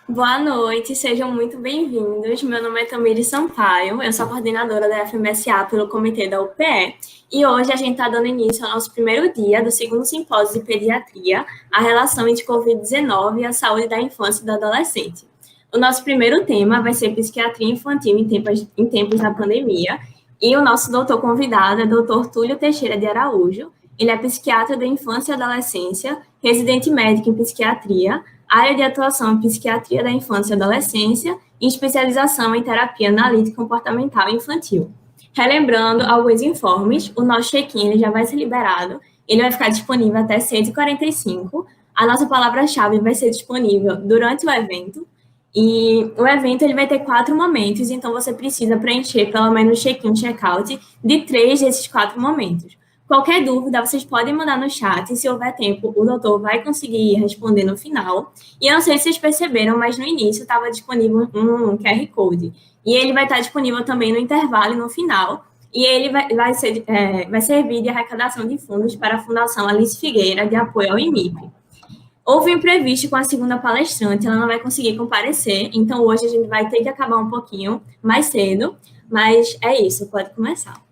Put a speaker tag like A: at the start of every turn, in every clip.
A: Boa noite, sejam muito bem-vindos. Meu nome é Tamires Sampaio, eu sou coordenadora da FMSA pelo Comitê da UPE e hoje a gente está dando início ao nosso primeiro dia do segundo simpósio de pediatria, a relação entre Covid-19 e a saúde da infância e do adolescente. O nosso primeiro tema vai ser psiquiatria infantil em tempos da pandemia e o nosso doutor convidado é doutor Túlio Teixeira de Araújo. Ele é psiquiatra da infância e adolescência, residente médico em psiquiatria, área de atuação em psiquiatria da infância e adolescência e especialização em terapia analítica comportamental infantil. Relembrando alguns informes, o nosso check-in ele já vai ser liberado, ele vai ficar disponível até 6h45. A nossa palavra-chave vai ser disponível durante o evento, e o evento ele vai ter 4 momentos, então você precisa preencher pelo menos check-in, check-out de 3 desses 4 momentos. Qualquer dúvida, vocês podem mandar no chat, e se houver tempo, o doutor vai conseguir responder no final. E eu não sei se vocês perceberam, mas no início estava disponível um QR Code. E ele vai estar disponível também no intervalo e no final. E ele vai servir de arrecadação de fundos para a Fundação Alice Figueira, de apoio ao IMIP. Houve um imprevisto com a segunda palestrante, ela não vai conseguir comparecer, então hoje a gente vai ter que acabar um pouquinho mais cedo, mas é isso, pode começar.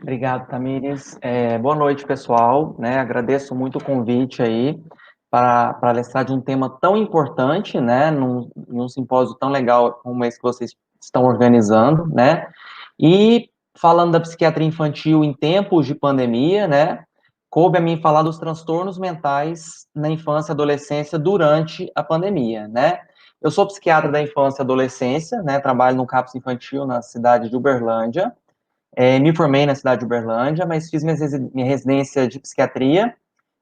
B: Obrigado, Tamires. Boa noite, pessoal. Agradeço muito o convite aí para palestrar de um tema tão importante, né, num simpósio tão legal como esse que vocês estão organizando, né? E falando da psiquiatria infantil em tempos de pandemia, né, coube a mim falar dos transtornos mentais na infância e adolescência durante a pandemia, né? Eu sou psiquiatra da infância e adolescência, né, trabalho no CAPS infantil na cidade de Uberlândia. Me formei na cidade de Uberlândia, mas fiz minha residência de psiquiatria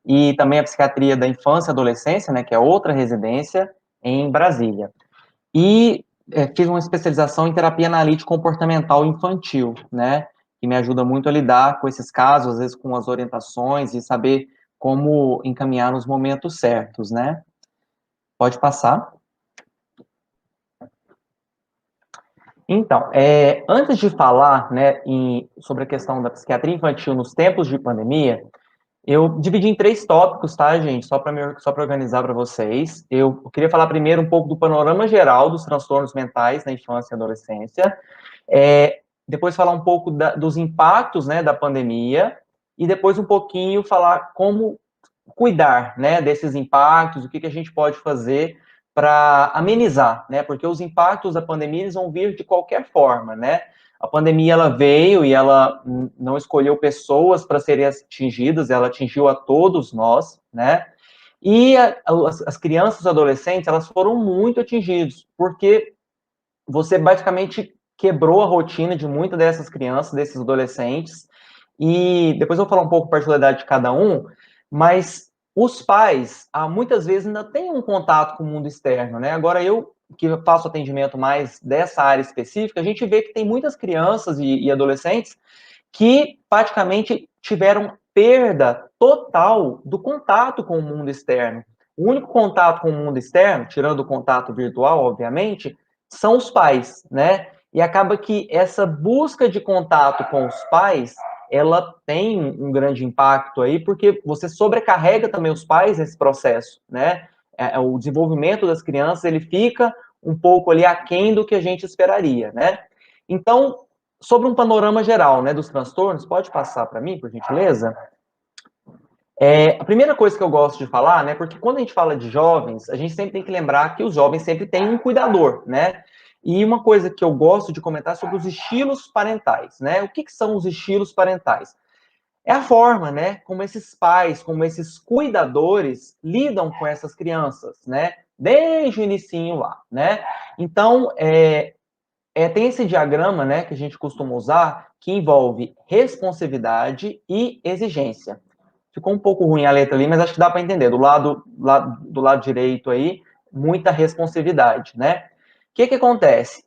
B: e também a psiquiatria da infância e adolescência, né, que é outra residência, em Brasília. E fiz uma especialização em terapia analítica comportamental infantil, né, que me ajuda muito a lidar com esses casos, às vezes com as orientações e saber como encaminhar nos momentos certos, né. Pode passar. Então, antes de falar, né, sobre a questão da psiquiatria infantil nos tempos de pandemia, eu dividi em 3 tópicos, tá, gente? Só para organizar para vocês. Eu queria falar primeiro um pouco do panorama geral dos transtornos mentais na infância e adolescência. Depois falar um pouco dos impactos, né, da pandemia. E depois um pouquinho falar como cuidar, né, desses impactos, o que a gente pode fazer para amenizar, né? Porque os impactos da pandemia eles vão vir de qualquer forma, né? A pandemia ela veio e ela não escolheu pessoas para serem atingidas, ela atingiu a todos nós, né? E as crianças e adolescentes elas foram muito atingidas, porque você basicamente quebrou a rotina de muitas dessas crianças, desses adolescentes, e depois eu vou falar um pouco da particularidade de cada um, mas os pais, muitas vezes, ainda têm um contato com o mundo externo, né? Agora, eu, que faço atendimento mais dessa área específica, a gente vê que tem muitas crianças e adolescentes que praticamente tiveram perda total do contato com o mundo externo. O único contato com o mundo externo, tirando o contato virtual, obviamente, são os pais, né? E acaba que essa busca de contato com os pais, ela tem um grande impacto aí, porque você sobrecarrega também os pais nesse processo, né? O desenvolvimento das crianças, ele fica um pouco ali aquém do que a gente esperaria, né? Então, sobre um panorama geral, né, dos transtornos, pode passar para mim, por gentileza? A primeira coisa que eu gosto de falar, né, porque quando a gente fala de jovens, a gente sempre tem que lembrar que os jovens sempre têm um cuidador, né? E uma coisa que eu gosto de comentar é sobre os estilos parentais, né? O que são os estilos parentais? É a forma, né, como esses pais, como esses cuidadores lidam com essas crianças, né? Desde o inicinho lá, né? Então, tem esse diagrama, né, que a gente costuma usar, que envolve responsividade e exigência. Ficou um pouco ruim a letra ali, mas acho que dá para entender. Do lado direito aí, muita responsividade, né? O que acontece?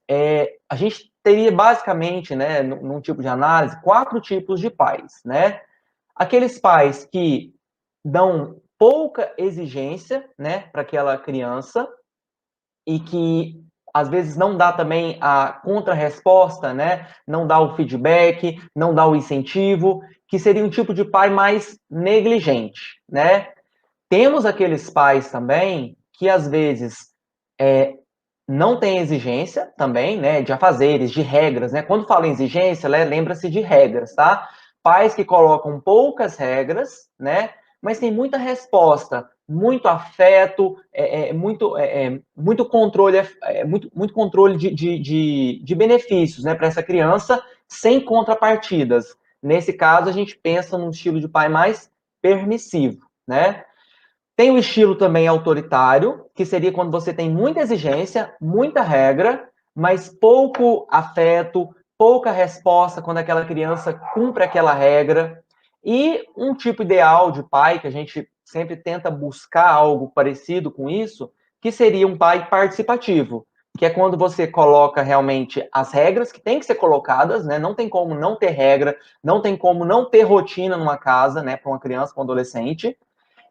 B: A gente teria basicamente, né, num tipo de análise, 4 tipos de pais, né? Aqueles pais que dão pouca exigência, né, para aquela criança e que às vezes não dá também a contra-resposta, né? Não dá o feedback, não dá o incentivo, que seria um tipo de pai mais negligente, né? Temos aqueles pais também que às vezes não tem exigência também, né, de afazeres, de regras, né? Quando fala em exigência, lembra-se de regras, tá? Pais que colocam poucas regras, né? Mas tem muita resposta, muito afeto, muito controle, muito controle de benefícios, né, para essa criança, sem contrapartidas. Nesse caso, a gente pensa num estilo de pai mais permissivo, né? Tem o estilo também autoritário, que seria quando você tem muita exigência, muita regra, mas pouco afeto, pouca resposta quando aquela criança cumpre aquela regra. E um tipo ideal de pai, que a gente sempre tenta buscar algo parecido com isso, que seria um pai participativo, que é quando você coloca realmente as regras que têm que ser colocadas, né? Não tem como não ter regra, não tem como não ter rotina numa casa, né, para uma criança, para um adolescente.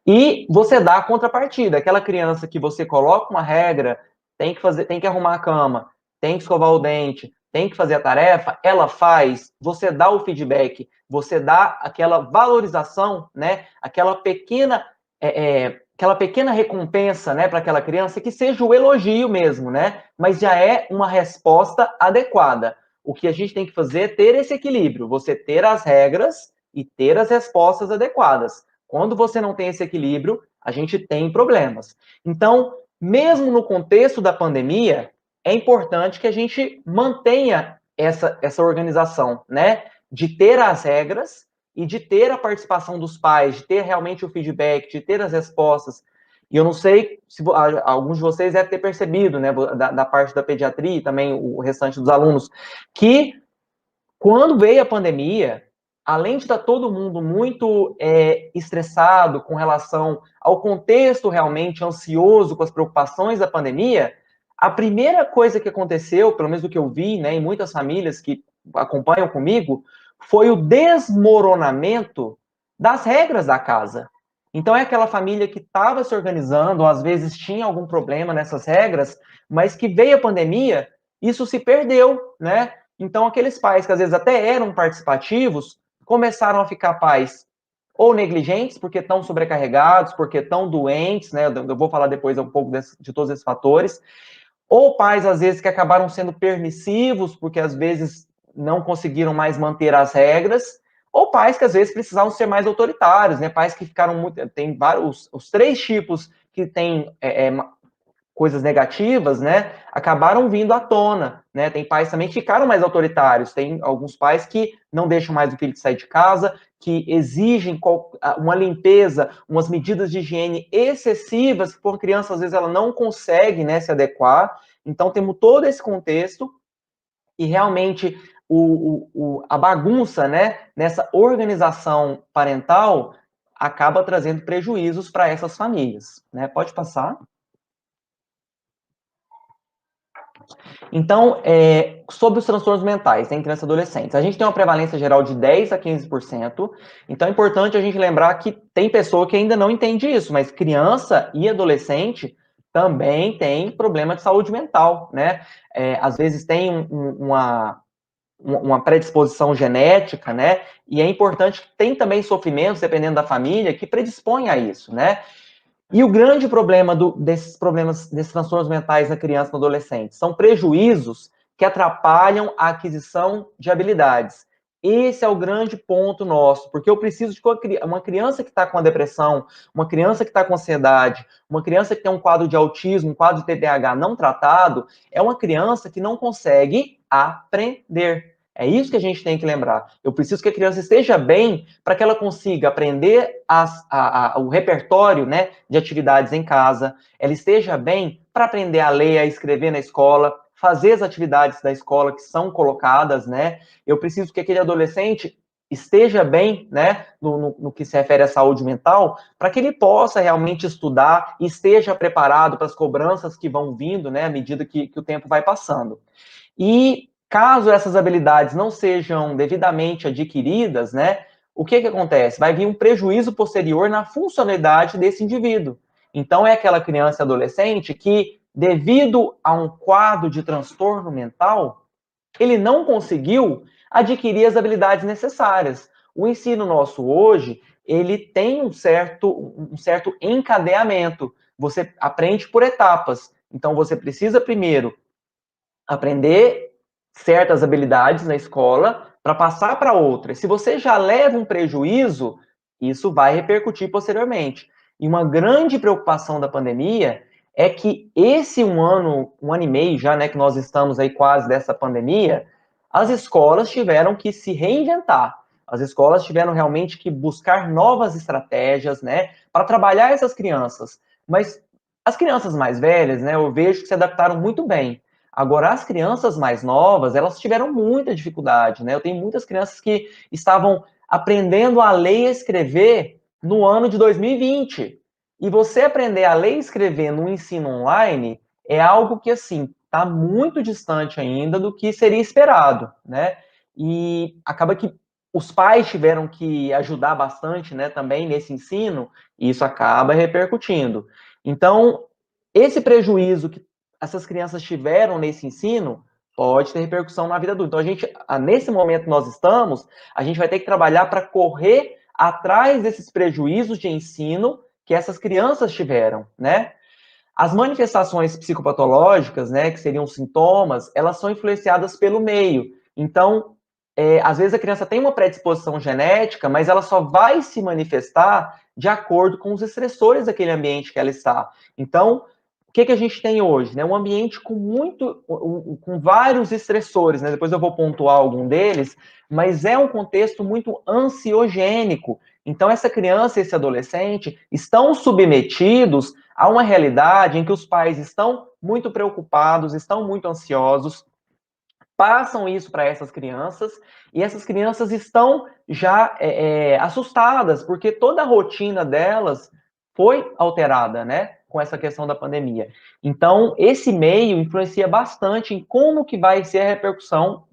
B: E você dá a contrapartida. Aquela criança que você coloca uma regra, tem que arrumar a cama, tem que escovar o dente, tem que fazer a tarefa, ela faz, você dá o feedback, você dá aquela valorização, né? Aquela pequena recompensa, né, para aquela criança, que seja o elogio mesmo, né? Mas já é uma resposta adequada. O que a gente tem que fazer é ter esse equilíbrio, você ter as regras e ter as respostas adequadas. Quando você não tem esse equilíbrio, a gente tem problemas. Então, mesmo no contexto da pandemia, é importante que a gente mantenha essa organização, né? De ter as regras e de ter a participação dos pais, de ter realmente o feedback, de ter as respostas. E eu não sei se alguns de vocês devem ter percebido, né, da parte da pediatria e também o restante dos alunos, que quando veio a pandemia, além de estar todo mundo muito estressado com relação ao contexto realmente ansioso com as preocupações da pandemia, a primeira coisa que aconteceu, pelo menos do que eu vi, né, em muitas famílias que acompanham comigo, foi o desmoronamento das regras da casa. Então é aquela família que estava se organizando, ou às vezes tinha algum problema nessas regras, mas que veio a pandemia, isso se perdeu, né? Então, aqueles pais que às vezes até eram participativos, começaram a ficar pais ou negligentes, porque estão sobrecarregados, porque estão doentes, né? Eu vou falar depois um pouco de todos esses fatores. Ou pais, às vezes, que acabaram sendo permissivos, porque às vezes não conseguiram mais manter as regras. Ou pais que às vezes precisavam ser mais autoritários, né? Pais que ficaram muito. Tem vários, os três tipos que têm coisas negativas, né, acabaram vindo à tona, né? Tem pais também que ficaram mais autoritários, tem alguns pais que não deixam mais o filho sair de casa, que exigem uma limpeza, umas medidas de higiene excessivas, que por criança, às vezes, ela não consegue, né, se adequar. Então, temos todo esse contexto e realmente a bagunça, né, nessa organização parental acaba trazendo prejuízos para essas famílias, né? Pode passar. Então, sobre os transtornos mentais em crianças e adolescentes, a gente tem uma prevalência geral de 10 a 15%, então é importante a gente lembrar que tem pessoa que ainda não entende isso, mas criança e adolescente também tem problema de saúde mental, né? Às vezes tem uma predisposição genética, né? E é importante que tem também sofrimentos, dependendo da família, que predispõem a isso, né? E o grande problema desses transtornos mentais na criança e no adolescente são prejuízos que atrapalham a aquisição de habilidades. Esse é o grande ponto nosso, porque eu preciso de uma criança que está com a depressão, uma criança que está com ansiedade, uma criança que tem um quadro de autismo, um quadro de TDAH não tratado, é uma criança que não consegue aprender. É isso que a gente tem que lembrar. Eu preciso que a criança esteja bem para que ela consiga aprender o repertório, né, de atividades em casa, ela esteja bem para aprender a ler, a escrever na escola, fazer as atividades da escola que são colocadas, né? Eu preciso que aquele adolescente esteja bem, né, no que se refere à saúde mental, para que ele possa realmente estudar e esteja preparado para as cobranças que vão vindo, né, à medida que o tempo vai passando. E caso essas habilidades não sejam devidamente adquiridas, né, o que acontece? Vai vir um prejuízo posterior na funcionalidade desse indivíduo. Então, é aquela criança e adolescente que, devido a um quadro de transtorno mental, ele não conseguiu adquirir as habilidades necessárias. O ensino nosso hoje, ele tem um certo encadeamento. Você aprende por etapas. Então, você precisa primeiro aprender certas habilidades na escola para passar para outras. Se você já leva um prejuízo, isso vai repercutir posteriormente. E uma grande preocupação da pandemia é que esse um ano e meio já, né, que nós estamos aí quase dessa pandemia, as escolas tiveram que se reinventar. As escolas tiveram realmente que buscar novas estratégias, né, para trabalhar essas crianças. Mas as crianças mais velhas, né, eu vejo que se adaptaram muito bem. Agora, as crianças mais novas, elas tiveram muita dificuldade, né? Eu tenho muitas crianças que estavam aprendendo a ler e escrever no ano de 2020. E você aprender a ler e escrever no ensino online é algo que, assim, está muito distante ainda do que seria esperado, né? E acaba que os pais tiveram que ajudar bastante, né, também nesse ensino, e isso acaba repercutindo. Então, esse prejuízo que essas crianças tiveram nesse ensino pode ter repercussão na vida adulta. Então, nesse momento que nós estamos, a gente vai ter que trabalhar para correr atrás desses prejuízos de ensino que essas crianças tiveram, né? As manifestações psicopatológicas, né, que seriam sintomas, elas são influenciadas pelo meio. Então, às vezes a criança tem uma predisposição genética, mas ela só vai se manifestar de acordo com os estressores daquele ambiente que ela está. Então, o que a gente tem hoje? Né? Um ambiente com vários estressores, né? Depois eu vou pontuar algum deles, mas é um contexto muito ansiogênico. Então, essa criança e esse adolescente estão submetidos a uma realidade em que os pais estão muito preocupados, estão muito ansiosos, passam isso para essas crianças, e essas crianças estão já assustadas, porque toda a rotina delas foi alterada, né, com essa questão da pandemia. Então, esse meio influencia bastante em como que vai ser a repercussão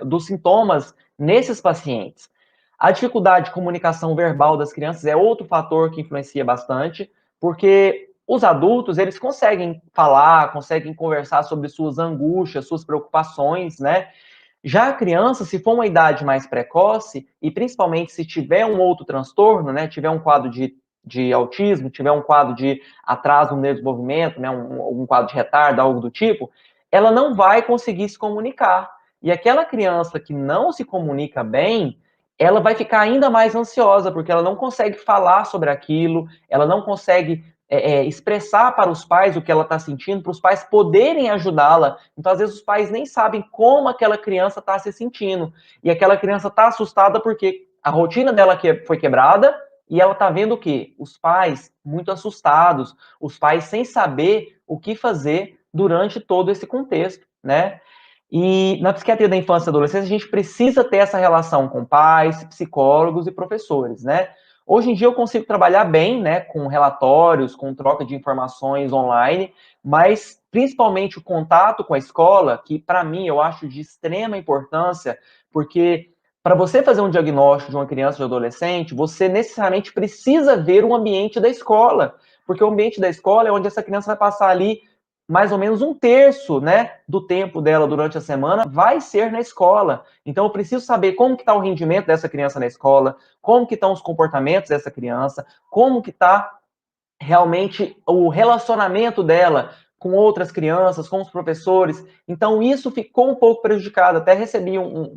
B: dos sintomas nesses pacientes. A dificuldade de comunicação verbal das crianças é outro fator que influencia bastante, porque os adultos, eles conseguem falar, conseguem conversar sobre suas angústias, suas preocupações, né? Já a criança, se for uma idade mais precoce, e principalmente se tiver um outro transtorno, né, tiver um quadro de autismo, tiver um quadro de atraso no desenvolvimento, né, um quadro de retardo, algo do tipo, ela não vai conseguir se comunicar. E aquela criança que não se comunica bem, ela vai ficar ainda mais ansiosa, porque ela não consegue falar sobre aquilo, ela não consegue expressar para os pais o que ela está sentindo, para os pais poderem ajudá-la. Então, às vezes, os pais nem sabem como aquela criança está se sentindo. E aquela criança está assustada porque a rotina dela foi quebrada e ela está vendo o quê? Os pais muito assustados, os pais sem saber o que fazer durante todo esse contexto, né? E na psiquiatria da infância e adolescência, a gente precisa ter essa relação com pais, psicólogos e professores, né? Hoje em dia eu consigo trabalhar bem, né, com relatórios, com troca de informações online, mas principalmente o contato com a escola, que para mim eu acho de extrema importância, porque para você fazer um diagnóstico de uma criança ou de adolescente, você necessariamente precisa ver o ambiente da escola, porque o ambiente da escola é onde essa criança vai passar ali mais ou menos um terço, né, do tempo dela durante a semana vai ser na escola. Então eu preciso saber como que está o rendimento dessa criança na escola, como que estão os comportamentos dessa criança, como que está realmente o relacionamento dela com outras crianças, com os professores. Então isso ficou um pouco prejudicado. Até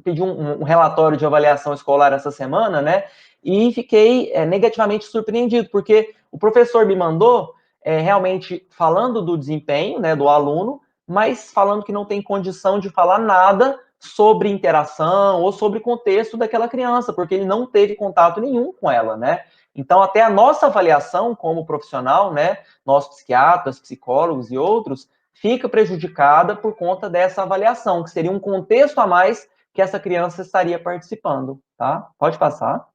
B: pedi um relatório de avaliação escolar essa semana, né? E fiquei negativamente surpreendido, porque o professor me mandou realmente falando do desempenho, né, do aluno, mas falando que não tem condição de falar nada sobre interação ou sobre contexto daquela criança, porque ele não teve contato nenhum com ela, né? Então, até a nossa avaliação como profissional, né, nós psiquiatras, psicólogos e outros, fica prejudicada por conta dessa avaliação, que seria um contexto a mais que essa criança estaria participando, tá? Pode passar.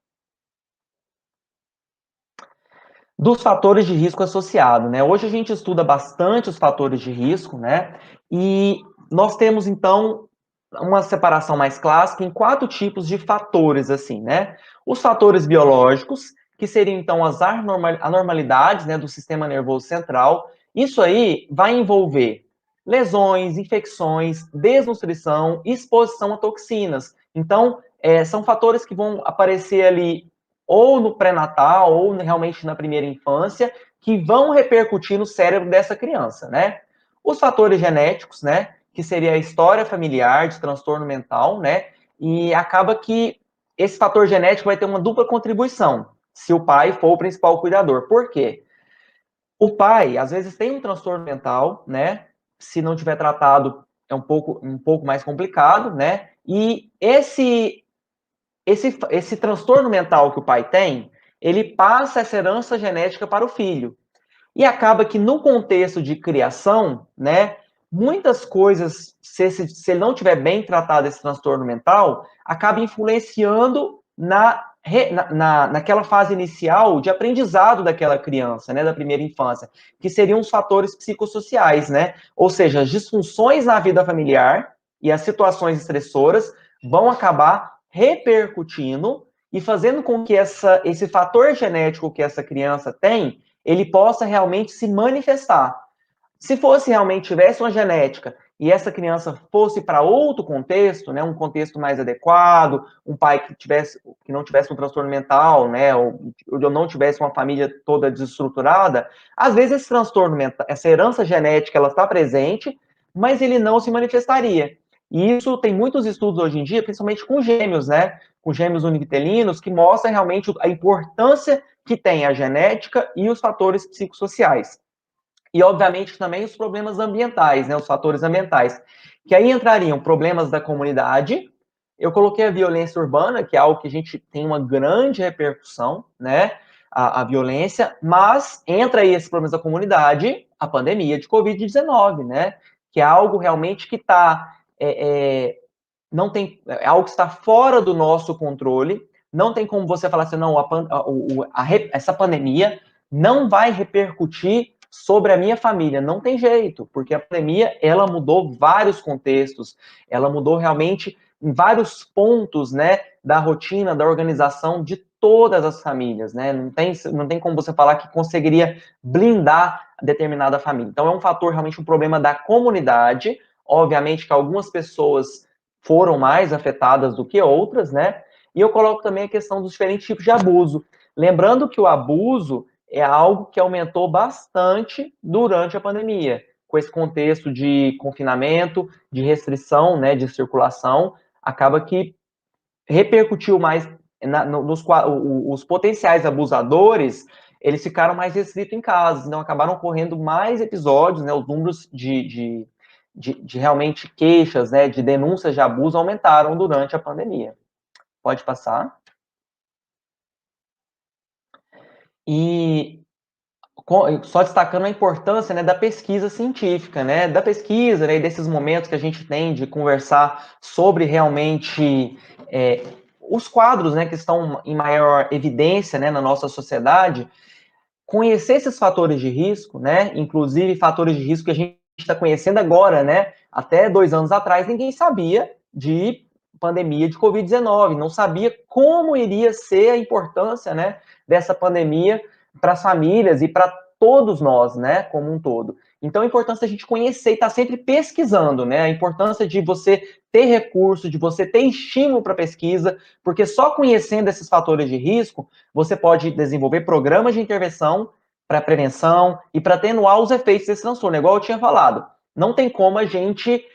B: Dos fatores de risco associado, né? Hoje a gente estuda bastante os fatores de risco, né? E nós temos, então, uma separação mais clássica em 4 tipos de fatores, assim, né? Os fatores biológicos, que seriam, então, as anormalidades, né, do sistema nervoso central. Isso aí vai envolver lesões, infecções, desnutrição, exposição a toxinas. Então, são fatores que vão aparecer ali ou no pré-natal, ou realmente na primeira infância, que vão repercutir no cérebro dessa criança, né? Os fatores genéticos, né? Que seria a história familiar de transtorno mental, né? E acaba que esse fator genético vai ter uma dupla contribuição, se o pai for o principal cuidador. Por quê? O pai, às vezes, tem um transtorno mental, né? Se não tiver tratado, é um pouco mais complicado, né? E esse transtorno mental que o pai tem, ele passa essa herança genética para o filho. E acaba que no contexto de criação, né, muitas coisas, se ele não tiver bem tratado esse transtorno mental, acaba influenciando naquela fase inicial de aprendizado daquela criança, né, da primeira infância, que seriam os fatores psicossociais, né? Ou seja, as disfunções na vida familiar e as situações estressoras vão acabar repercutindo e fazendo com que esse fator genético que essa criança tem ele possa realmente se manifestar. Se fosse realmente, tivesse uma genética e essa criança fosse para outro contexto, né, um contexto mais adequado, um pai que não tivesse um transtorno mental, né, ou não tivesse uma família toda desestruturada, às vezes esse transtorno mental, essa herança genética, ela está presente, mas ele não se manifestaria. E isso tem muitos estudos hoje em dia, principalmente com gêmeos, né, com gêmeos univitelinos, que mostram realmente a importância que tem a genética e os fatores psicossociais. E, obviamente, também os problemas ambientais, né, os fatores ambientais, que aí entrariam problemas da comunidade. Eu coloquei a violência urbana, que é algo que a gente tem uma grande repercussão, né, a violência, mas entra aí esses problemas da comunidade, a pandemia de Covid-19, né, que é algo realmente que está não tem, é algo que está fora do nosso controle, não tem como você falar assim, não, essa pandemia não vai repercutir sobre a minha família, não tem jeito, porque a pandemia, ela mudou vários contextos, ela mudou realmente em vários pontos, né, da rotina, da organização de todas as famílias, né, não tem como você falar que conseguiria blindar determinada família. Então, é um fator, realmente, um problema da comunidade, obviamente que algumas pessoas foram mais afetadas do que outras, né? E eu coloco também a questão dos diferentes tipos de abuso. Lembrando que o abuso é algo que aumentou bastante durante a pandemia, com esse contexto de confinamento, de restrição, né, de circulação, acaba que repercutiu mais os potenciais abusadores, eles ficaram mais restritos em casa, então acabaram ocorrendo mais episódios, né, os números de realmente queixas, né, de denúncias de abuso aumentaram durante a pandemia. Pode passar. E só destacando a importância, né, da pesquisa científica, né, e desses momentos que a gente tem de conversar sobre realmente os quadros, né, que estão em maior evidência, né, na nossa sociedade, conhecer esses fatores de risco, né, inclusive fatores de risco que a gente está conhecendo agora, né, até 2 anos atrás ninguém sabia de pandemia de Covid-19, não sabia como iria ser a importância, né, dessa pandemia para as famílias e para todos nós, né, como um todo. Então, a importância da gente conhecer e estar sempre pesquisando, né, a importância de você ter recurso, de você ter estímulo para pesquisa, porque só conhecendo esses fatores de risco, você pode desenvolver programas de intervenção para prevenção e para atenuar os efeitos desse transtorno, igual eu tinha falado. Não tem como a gente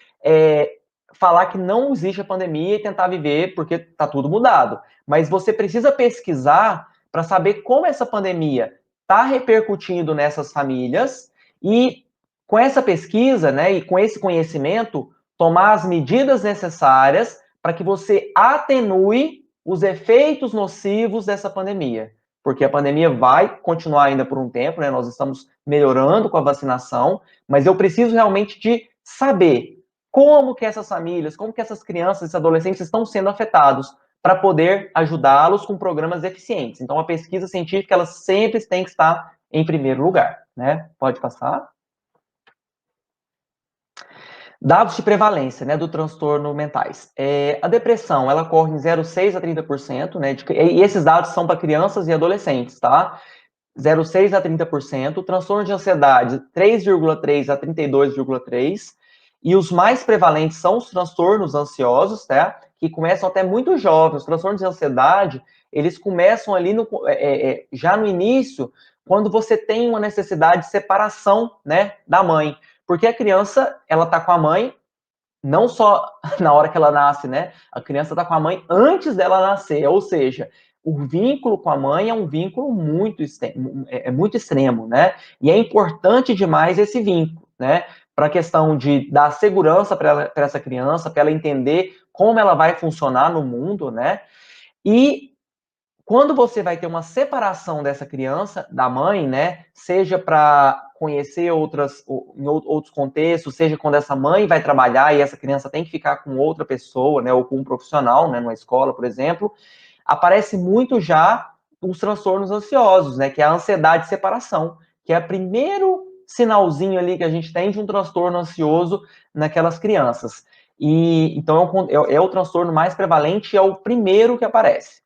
B: falar que não existe a pandemia e tentar viver porque está tudo mudado. Mas você precisa pesquisar para saber como essa pandemia está repercutindo nessas famílias e com essa pesquisa, né, e com esse conhecimento, tomar as medidas necessárias para que você atenue os efeitos nocivos dessa pandemia. Porque a pandemia vai continuar ainda por um tempo, né? Nós estamos melhorando com a vacinação, mas eu preciso realmente de saber como que essas famílias, como que essas crianças, esses adolescentes estão sendo afetados para poder ajudá-los com programas eficientes. Então, a pesquisa científica, ela sempre tem que estar em primeiro lugar, né? Pode passar. Dados de prevalência, né, do transtorno mentais. A depressão, ela ocorre em 0,6 a 30%, né, e esses dados são para crianças e adolescentes, tá? 0,6 a 30%, transtorno de ansiedade, 3,3 a 32,3%, e os mais prevalentes são os transtornos ansiosos, tá? Que começam até muito jovens. Os transtornos de ansiedade, eles começam ali já no início, quando você tem uma necessidade de separação, né, da mãe. Porque a criança, ela tá com a mãe, não só na hora que ela nasce, né? A criança tá com a mãe antes dela nascer, ou seja, o vínculo com a mãe é um vínculo muito extremo, muito extremo, né? E é importante demais esse vínculo, né? Para a questão de dar segurança para essa criança, para ela entender como ela vai funcionar no mundo, né? E quando você vai ter uma separação dessa criança da mãe, né, seja para conhecer em outros contextos, seja quando essa mãe vai trabalhar e essa criança tem que ficar com outra pessoa, né, ou com um profissional, né, numa escola, por exemplo, aparece muito já os transtornos ansiosos, né, que é a ansiedade de separação, que é o primeiro sinalzinho ali que a gente tem de um transtorno ansioso naquelas crianças. E então é o transtorno mais prevalente, é o primeiro que aparece.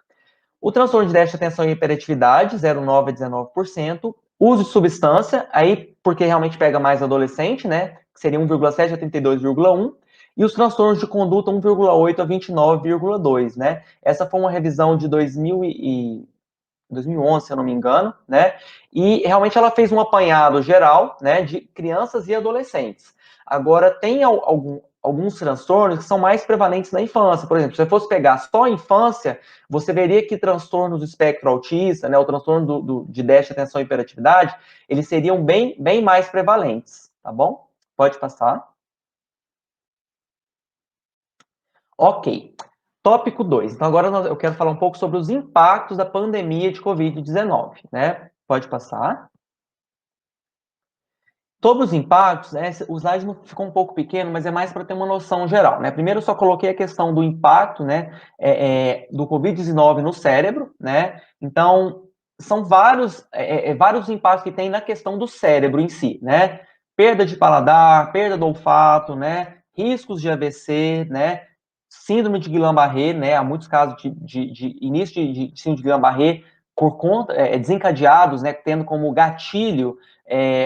B: O transtorno de déficit de atenção e hiperatividade, 0,9 a 19%. Uso de substância, aí porque realmente pega mais adolescente, né? Que seria 1,7 a 32,1. E os transtornos de conduta, 1,8 a 29,2, né? Essa foi uma revisão de 2011, se eu não me engano, né? E realmente ela fez um apanhado geral, né, de crianças e adolescentes. Agora, tem alguns transtornos que são mais prevalentes na infância. Por exemplo, se você fosse pegar só a infância, você veria que transtornos do espectro autista, né, o transtorno de déficit de atenção e hiperatividade, eles seriam bem mais prevalentes, tá bom? Pode passar. Ok. Tópico 2. Então, agora eu quero falar um pouco sobre os impactos da pandemia de Covid-19, né? Pode passar. Sobre os impactos, né, o slide ficou um pouco pequeno, mas é mais para ter uma noção geral, né? Primeiro, eu só coloquei a questão do impacto, né, do Covid-19 no cérebro, né? Então, são vários impactos que tem na questão do cérebro em si, né? Perda de paladar, perda do olfato, né? Riscos de AVC, né? Síndrome de Guillain-Barré, né? Há muitos casos de início de síndrome de Guillain-Barré por conta, desencadeados, né? Tendo como gatilho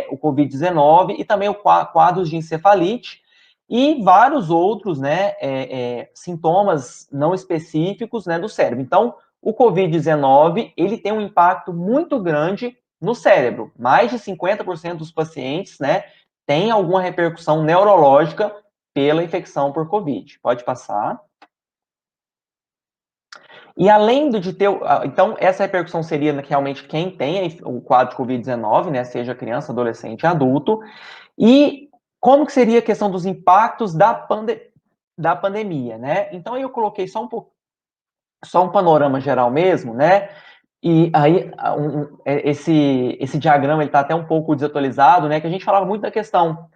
B: o Covid-19 e também quadros de encefalite e vários outros, né, sintomas não específicos, né, do cérebro. Então, o Covid-19, ele tem um impacto muito grande no cérebro. Mais de 50% dos pacientes, né, tem alguma repercussão neurológica pela infecção por Covid. Pode passar. E além de ter. Então, essa repercussão seria realmente quem tem o quadro de Covid-19, né? Seja criança, adolescente, adulto. E como que seria a questão dos impactos da pandemia, né? Então, aí eu coloquei só um panorama geral mesmo, né? E aí, esse diagrama ele está até um pouco desatualizado, né? Que a gente falava muito da questão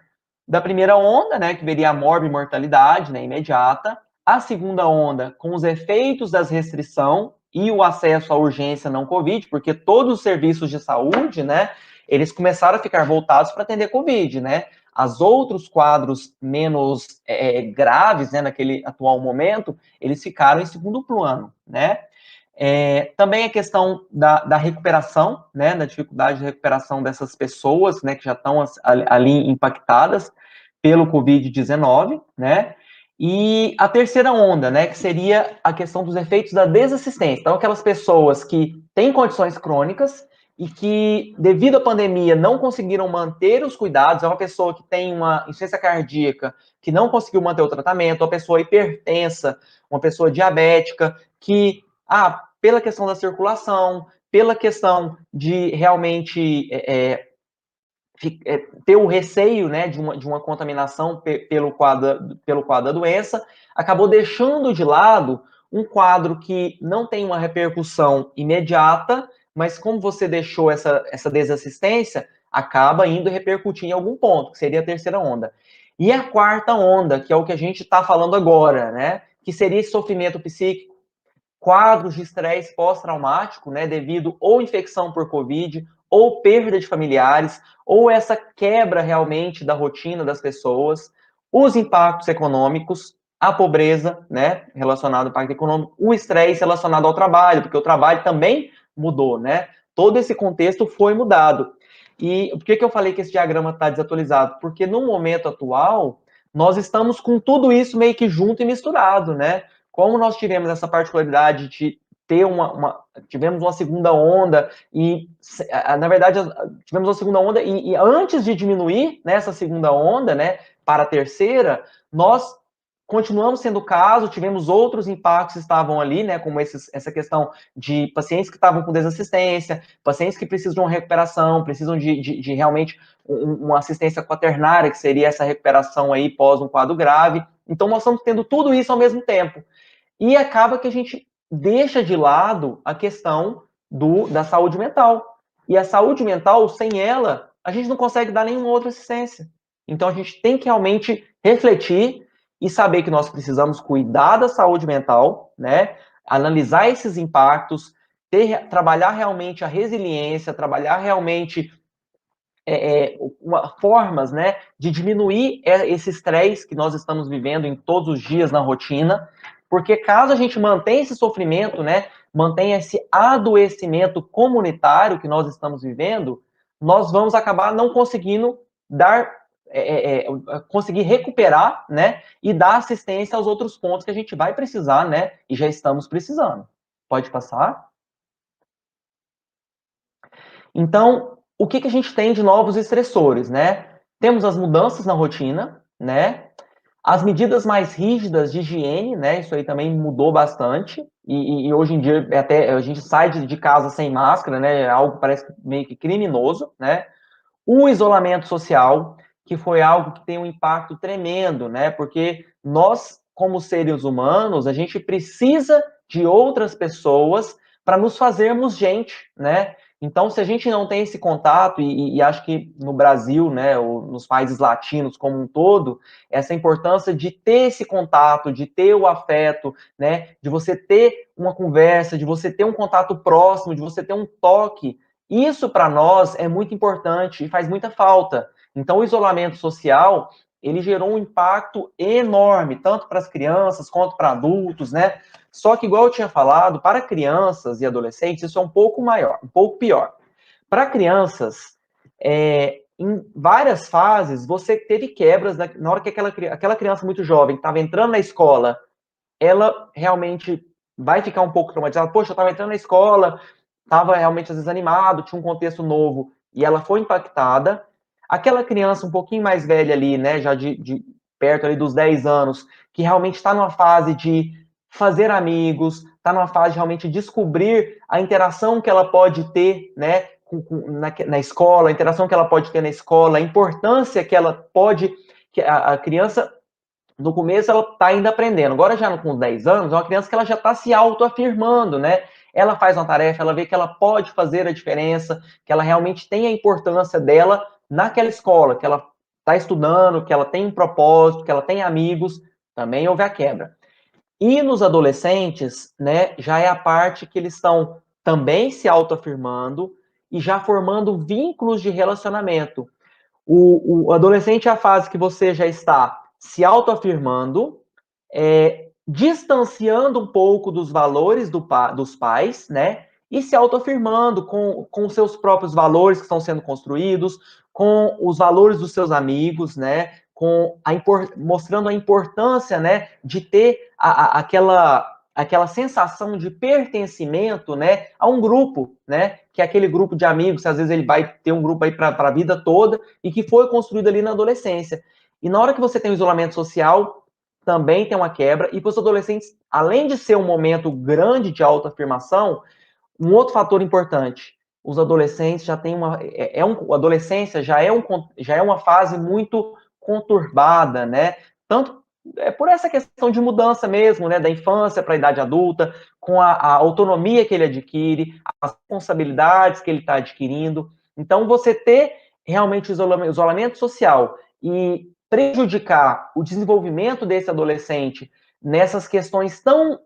B: da primeira onda, né, que veria a morbimortalidade, né, imediata, a segunda onda com os efeitos das restrição e o acesso à urgência não Covid, porque todos os serviços de saúde, né, eles começaram a ficar voltados para atender Covid, né, as outros quadros menos graves, né, naquele atual momento, eles ficaram em segundo plano, né. Também a questão da recuperação, né, da dificuldade de recuperação dessas pessoas, né, que já estão ali impactadas pelo Covid-19, né, e a terceira onda, né, que seria a questão dos efeitos da desassistência. Então, aquelas pessoas que têm condições crônicas e que, devido à pandemia, não conseguiram manter os cuidados, é uma pessoa que tem uma insuficiência cardíaca, que não conseguiu manter o tratamento, uma pessoa hipertensa, uma pessoa diabética, que pela questão da circulação, pela questão de realmente ter o receio, né, de uma contaminação pelo quadro da doença, acabou deixando de lado um quadro que não tem uma repercussão imediata, mas como você deixou essa desassistência, acaba indo repercutir em algum ponto, que seria a terceira onda. E a quarta onda, que é o que a gente está falando agora, né, que seria esse sofrimento psíquico, quadros de estresse pós-traumático, né, devido ou infecção por Covid, ou perda de familiares, ou essa quebra realmente da rotina das pessoas, os impactos econômicos, a pobreza, né, relacionado ao impacto econômico, o estresse relacionado ao trabalho, porque o trabalho também mudou, né? Todo esse contexto foi mudado. E por que eu falei que esse diagrama está desatualizado? Porque no momento atual, nós estamos com tudo isso meio que junto e misturado, né? Como nós tivemos essa particularidade de ter tivemos uma segunda onda e, na verdade, tivemos uma segunda onda e antes de diminuir nessa segunda onda, né, para a terceira, nós continuamos sendo caso, tivemos outros impactos que estavam ali, né, como essa questão de pacientes que estavam com desassistência, pacientes que precisam de uma recuperação, precisam de realmente uma assistência quaternária, que seria essa recuperação aí pós um quadro grave. Então, nós estamos tendo tudo isso ao mesmo tempo. E acaba que a gente deixa de lado a questão da saúde mental. E a saúde mental, sem ela, a gente não consegue dar nenhuma outra assistência. Então, a gente tem que realmente refletir e saber que nós precisamos cuidar da saúde mental, né? Analisar esses impactos, trabalhar realmente a resiliência, trabalhar realmente formas, né, de diminuir esse estresse que nós estamos vivendo em todos os dias na rotina, porque caso a gente mantenha esse sofrimento, né, mantenha esse adoecimento comunitário que nós estamos vivendo, nós vamos acabar não conseguindo conseguir recuperar, né, e dar assistência aos outros pontos que a gente vai precisar, né, e já estamos precisando. Pode passar? Então, o que a gente tem de novos estressores, né? Temos as mudanças na rotina, né? As medidas mais rígidas de higiene, né? Isso aí também mudou bastante. E hoje em dia até a gente sai de casa sem máscara, né? É algo que parece meio que criminoso, né? O isolamento social, que foi algo que tem um impacto tremendo, né? Porque nós, como seres humanos, a gente precisa de outras pessoas para nos fazermos gente, né? Então, se a gente não tem esse contato, e acho que no Brasil, né, ou nos países latinos como um todo, essa importância de ter esse contato, de ter o afeto, né, de você ter uma conversa, de você ter um contato próximo, de você ter um toque, isso para nós é muito importante e faz muita falta. Então, o isolamento social, ele gerou um impacto enorme, tanto para as crianças quanto para adultos, né? Só que, igual eu tinha falado, para crianças e adolescentes, isso é um pouco maior, um pouco pior. Para crianças, em várias fases, você teve quebras na hora que aquela criança muito jovem estava entrando na escola, ela realmente vai ficar um pouco traumatizada. Poxa, eu estava entrando na escola, estava realmente às vezes animado, tinha um contexto novo, e ela foi impactada. Aquela criança um pouquinho mais velha ali, né, já de perto ali dos 10 anos, que realmente está numa fase de fazer amigos, está numa fase de realmente descobrir a interação que ela pode ter, né, na escola, a interação que ela pode ter na escola, a importância que ela pode, que a criança no começo ela está ainda aprendendo. Agora, já com 10 anos, é uma criança que ela já está se autoafirmando, né? Ela faz uma tarefa, ela vê que ela pode fazer a diferença, que ela realmente tem a importância dela naquela escola, que ela está estudando, que ela tem um propósito, que ela tem amigos. Também houve a quebra. E nos adolescentes, né, já é a parte que eles estão também se autoafirmando e já formando vínculos de relacionamento. O adolescente é a fase que você já está se autoafirmando, distanciando um pouco dos valores dos pais, né? E se autoafirmando com os seus próprios valores que estão sendo construídos, com os valores dos seus amigos, né? Mostrando a importância, né? De ter aquela sensação de pertencimento, né, a um grupo, né, que é aquele grupo de amigos, às vezes ele vai ter um grupo aí para a vida toda e que foi construído ali na adolescência. E na hora que você tem o isolamento social, também tem uma quebra, e para os adolescentes, além de ser um momento grande de autoafirmação, um outro fator importante, os adolescentes já têm a adolescência já é uma fase muito conturbada, né, tanto por essa questão de mudança mesmo, né, da infância para a idade adulta, com a autonomia que ele adquire, as responsabilidades que ele está adquirindo. Então, você ter realmente isolamento social e prejudicar o desenvolvimento desse adolescente nessas questões tão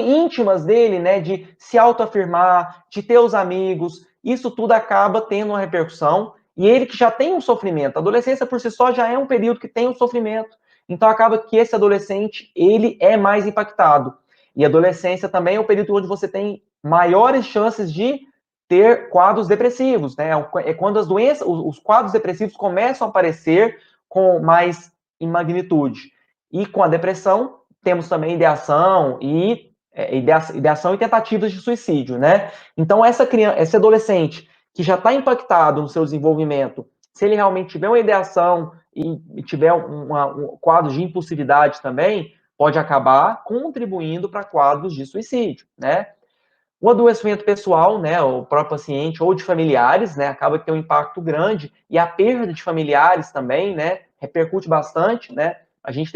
B: íntimas dele, né, de se autoafirmar, de ter os amigos, isso tudo acaba tendo uma repercussão, e ele que já tem um sofrimento, a adolescência por si só já é um período que tem um sofrimento, então acaba que esse adolescente, ele é mais impactado. E a adolescência também é o período onde você tem maiores chances de ter quadros depressivos, né? É quando as doenças, os quadros depressivos começam a aparecer com mais em magnitude. E com a depressão, temos também ideação e ideação e tentativas de suicídio, né? Então, essa criança, esse adolescente que já está impactado no seu desenvolvimento, se ele realmente tiver uma ideação e tiver um quadro de impulsividade também, pode acabar contribuindo para quadros de suicídio, né? O adoecimento pessoal, né, o próprio paciente ou de familiares, né, acaba que tem um impacto grande, e a perda de familiares também, né, repercute bastante, né? A gente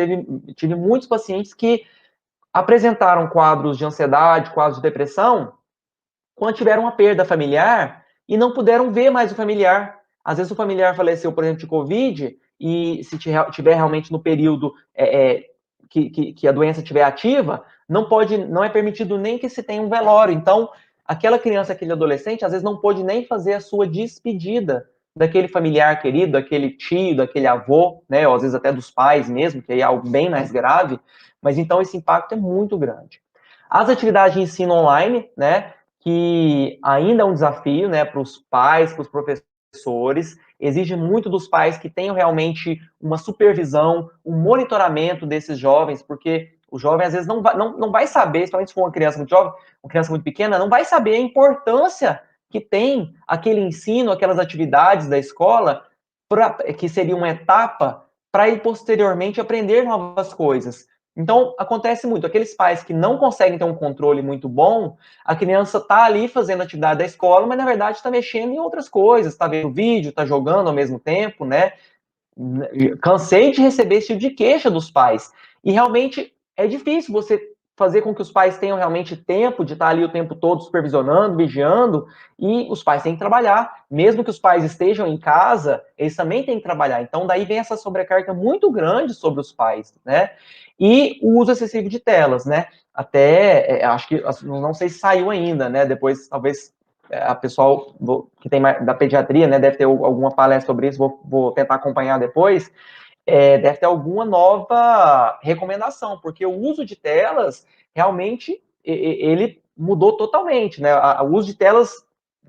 B: tive muitos pacientes que apresentaram quadros de ansiedade, quadros de depressão, quando tiveram uma perda familiar e não puderam ver mais o familiar. Às vezes o familiar faleceu, por exemplo, de Covid, e se tiver realmente no período que a doença estiver ativa, não é permitido nem que se tenha um velório. Então, aquela criança, aquele adolescente, às vezes não pôde nem fazer a sua despedida daquele familiar querido, daquele tio, daquele avô, né, ou às vezes até dos pais mesmo, que aí é algo bem mais grave, mas então esse impacto é muito grande. As atividades de ensino online, né, que ainda é um desafio, né, para os pais, para os professores, exige muito dos pais que tenham realmente uma supervisão, um monitoramento desses jovens, porque o jovem às vezes não vai saber, principalmente se for uma criança muito jovem, uma criança muito pequena, não vai saber a importância que tem aquele ensino, aquelas atividades da escola, que seria uma etapa para ele posteriormente aprender novas coisas. Então, acontece muito. Aqueles pais que não conseguem ter um controle muito bom, a criança está ali fazendo atividade da escola, mas na verdade está mexendo em outras coisas, está vendo vídeo, está jogando ao mesmo tempo, né? Cansei de receber esse tipo de queixa dos pais. E realmente é difícil você fazer com que os pais tenham realmente tempo de estar ali o tempo todo supervisionando, vigiando, e os pais têm que trabalhar. Mesmo que os pais estejam em casa, eles também têm que trabalhar. Então, daí vem essa sobrecarga muito grande sobre os pais, né? E o uso excessivo de telas, né? Até, acho que, não sei se saiu ainda, né? Depois, talvez, a pessoal que tem da pediatria, né, deve ter alguma palestra sobre isso, vou tentar acompanhar depois, deve ter alguma nova recomendação, porque o uso de telas, realmente, ele mudou totalmente, né? O uso de telas,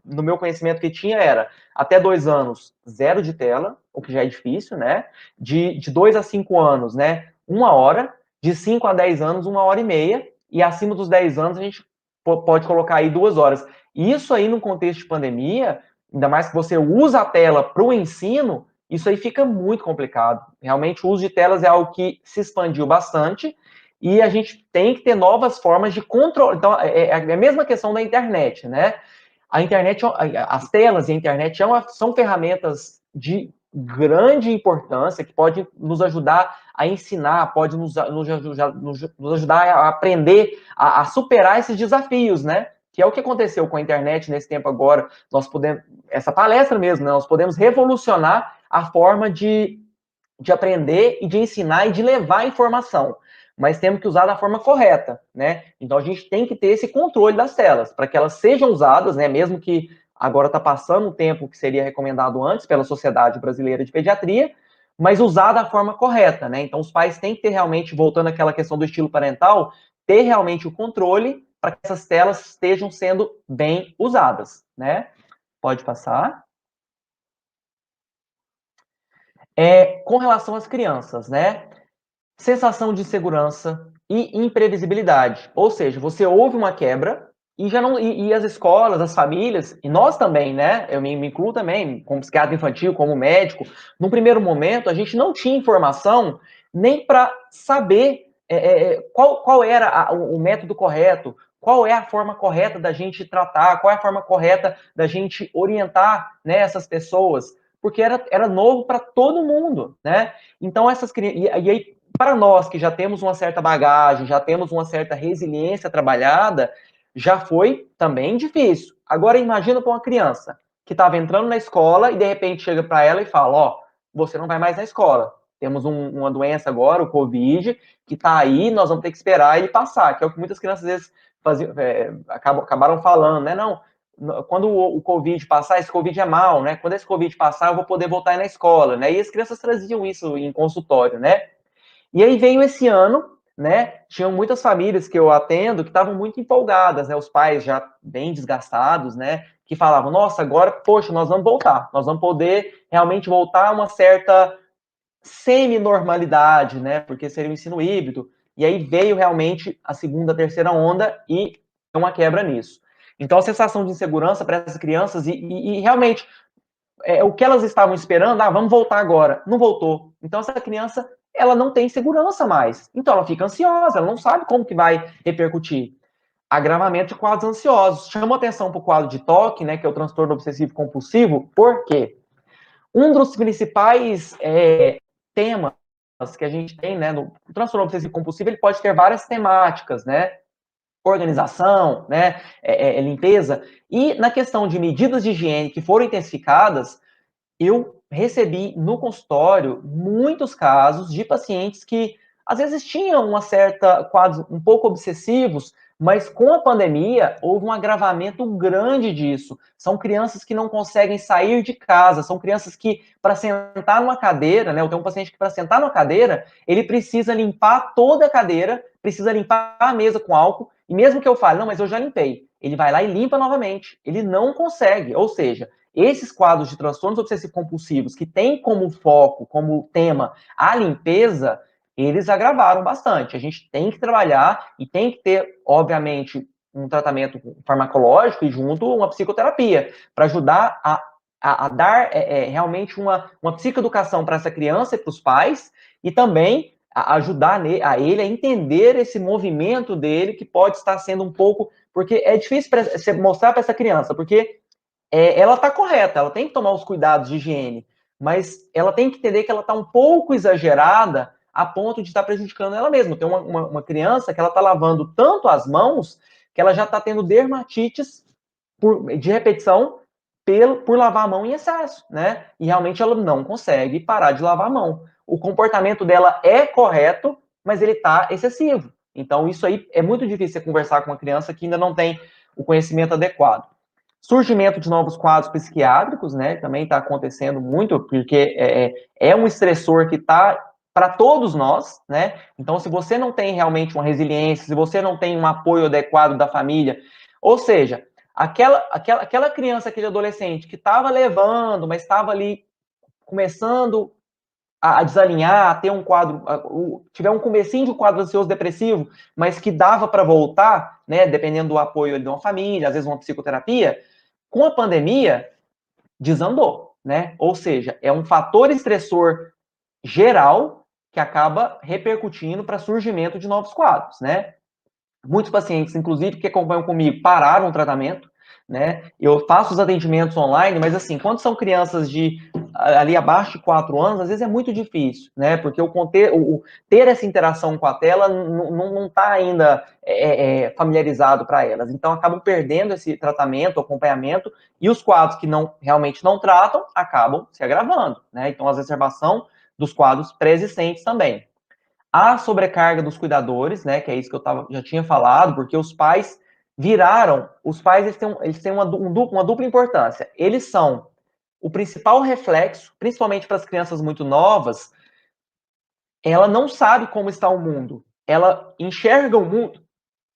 B: no meu conhecimento que tinha, era até 2 anos, 0 de tela, o que já é difícil, né? De 2 a 5 anos, né? 1 hora, de 5 a 10 anos, 1 hora e meia, e acima dos 10 anos, a gente pode colocar aí 2 horas. Isso aí, no contexto de pandemia, ainda mais que você usa a tela para o ensino, isso aí fica muito complicado. Realmente, o uso de telas é algo que se expandiu bastante e a gente tem que ter novas formas de controle. Então, é a mesma questão da internet, né? A internet, as telas e a internet são ferramentas de grande importância que podem nos ajudar a ensinar, pode nos ajudar a aprender, a superar esses desafios, né? Que é o que aconteceu com a internet nesse tempo agora. Nós podemos, essa palestra mesmo, né? Nós podemos revolucionar a forma de aprender e de ensinar e de levar a informação, mas temos que usar da forma correta, né? Então a gente tem que ter esse controle das telas, para que elas sejam usadas, né? Mesmo que agora está passando o tempo que seria recomendado antes pela Sociedade Brasileira de Pediatria, mas usar da forma correta, né? Então os pais têm que ter realmente, voltando àquela questão do estilo parental, ter realmente o controle para que essas telas estejam sendo bem usadas, né? Pode passar. Com relação às crianças, né? Sensação de insegurança e imprevisibilidade. Ou seja, você houve uma quebra e já não e as escolas, as famílias, e nós também, né? Eu me incluo também, como psiquiatra infantil, como médico, num primeiro momento a gente não tinha informação nem para saber qual era o método correto, qual é a forma correta da gente tratar, qual é a forma correta da gente orientar, né, essas pessoas, porque era novo para todo mundo, né? Então essas crianças, e aí para nós que já temos uma certa bagagem, já temos uma certa resiliência trabalhada, já foi também difícil. Agora imagina para uma criança que estava entrando na escola e de repente chega para ela e fala: ó, você não vai mais na escola. Temos uma doença agora, o Covid, que está aí, nós vamos ter que esperar ele passar, que é o que muitas crianças às vezes acabaram falando, né? Não, quando o Covid passar, esse Covid é mal, né? Quando esse Covid passar, eu vou poder voltar aí na escola, né? E as crianças traziam isso em consultório, né? E aí veio esse ano, né? Tinham muitas famílias que eu atendo que estavam muito empolgadas, né? Os pais já bem desgastados, né? Que falavam: nossa, agora, poxa, nós vamos voltar, nós vamos poder realmente voltar a uma certa semi-normalidade, né? Porque seria um ensino híbrido. e aí veio realmente a segunda, terceira onda e uma quebra nisso. Então, a sensação de insegurança para essas crianças, e realmente, o que elas estavam esperando, vamos voltar agora, não voltou. Então, essa criança, ela não tem segurança mais. Então, ela fica ansiosa, ela não sabe como que vai repercutir. Agravamento de quadros ansiosos. Chama atenção para o quadro de TOC, né, que é o transtorno obsessivo compulsivo, por quê? Um dos principais temas que a gente tem, né, no transtorno obsessivo compulsivo, ele pode ter várias temáticas, né, organização, né, limpeza, e na questão de medidas de higiene que foram intensificadas, eu recebi no consultório muitos casos de pacientes que às vezes tinham uma certa quadros um pouco obsessivos, mas com a pandemia houve um agravamento grande disso. São crianças que não conseguem sair de casa, são crianças que para sentar numa cadeira, né, eu tenho um paciente que para sentar numa cadeira, ele precisa limpar toda a cadeira, precisa limpar a mesa com álcool, e mesmo que eu fale, não, mas eu já limpei, ele vai lá e limpa novamente. Ele não consegue, ou seja, esses quadros de transtornos obsessivo-compulsivos que têm como foco, como tema, a limpeza, eles agravaram bastante. A gente tem que trabalhar e tem que ter, obviamente, um tratamento farmacológico e junto uma psicoterapia, para ajudar a dar realmente uma psicoeducação para essa criança e para os pais, e também ajudar a ele a entender esse movimento dele, que pode estar sendo um pouco... Porque é difícil você mostrar para essa criança, porque ela está correta, ela tem que tomar os cuidados de higiene, mas ela tem que entender que ela está um pouco exagerada a ponto de estar prejudicando ela mesma. Tem uma criança que ela está lavando tanto as mãos que ela já está tendo dermatites de repetição por lavar a mão em excesso, né? E realmente ela não consegue parar de lavar a mão. O comportamento dela é correto, mas ele está excessivo. Então, isso aí é muito difícil você conversar com uma criança que ainda não tem o conhecimento adequado. Surgimento de novos quadros psiquiátricos, né? Também está acontecendo muito, porque é um estressor que está para todos nós, né? Então, se você não tem realmente uma resiliência, se você não tem um apoio adequado da família, ou seja, aquela criança, aquele adolescente que estava levando, mas estava ali começando a desalinhar, a ter um quadro, tiver um comecinho de um quadro ansioso depressivo, mas que dava para voltar, né? Dependendo do apoio de uma família, às vezes uma psicoterapia. Com a pandemia, desandou, né? Ou seja, é um fator estressor geral que acaba repercutindo para surgimento de novos quadros, né? Muitos pacientes, inclusive, que acompanham comigo, pararam o tratamento, né? Eu faço os atendimentos online, mas assim, quando são crianças de ali abaixo de 4 anos, às vezes é muito difícil, né? Porque ter essa interação com a tela não está ainda familiarizado para elas. Então, acabam perdendo esse tratamento, acompanhamento, e os quadros que realmente não tratam acabam se agravando, né? Então, a exacerbação dos quadros pré-existentes também. A sobrecarga dos cuidadores, né, que é isso que já tinha falado, porque os pais eles têm uma dupla importância. Eles são o principal reflexo, principalmente para as crianças muito novas, ela não sabe como está o mundo. Ela enxerga o mundo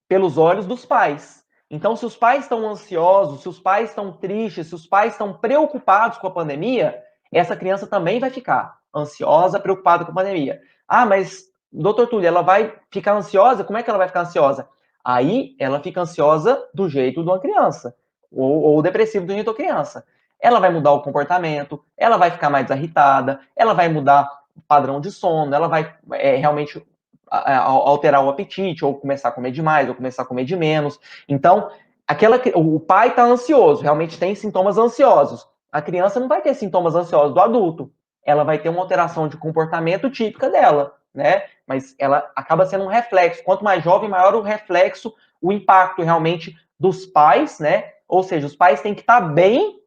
B: pelos olhos dos pais. Então, se os pais estão ansiosos, se os pais estão tristes, se os pais estão preocupados com a pandemia, essa criança também vai ficar ansiosa, preocupada com a pandemia. Mas, doutor Túlio, ela vai ficar ansiosa? Como é que ela vai ficar ansiosa? Aí, ela fica ansiosa do jeito de uma criança, ou depressivo do jeito de uma criança. Ela vai mudar o comportamento, ela vai ficar mais irritada, ela vai mudar o padrão de sono, ela vai realmente alterar o apetite, ou começar a comer demais, ou começar a comer de menos. Então, o pai está ansioso, realmente tem sintomas ansiosos. A criança não vai ter sintomas ansiosos do adulto. Ela vai ter uma alteração de comportamento típica dela, né? Mas ela acaba sendo um reflexo. Quanto mais jovem, maior o reflexo, o impacto realmente dos pais, né? Ou seja, os pais têm que estar bem,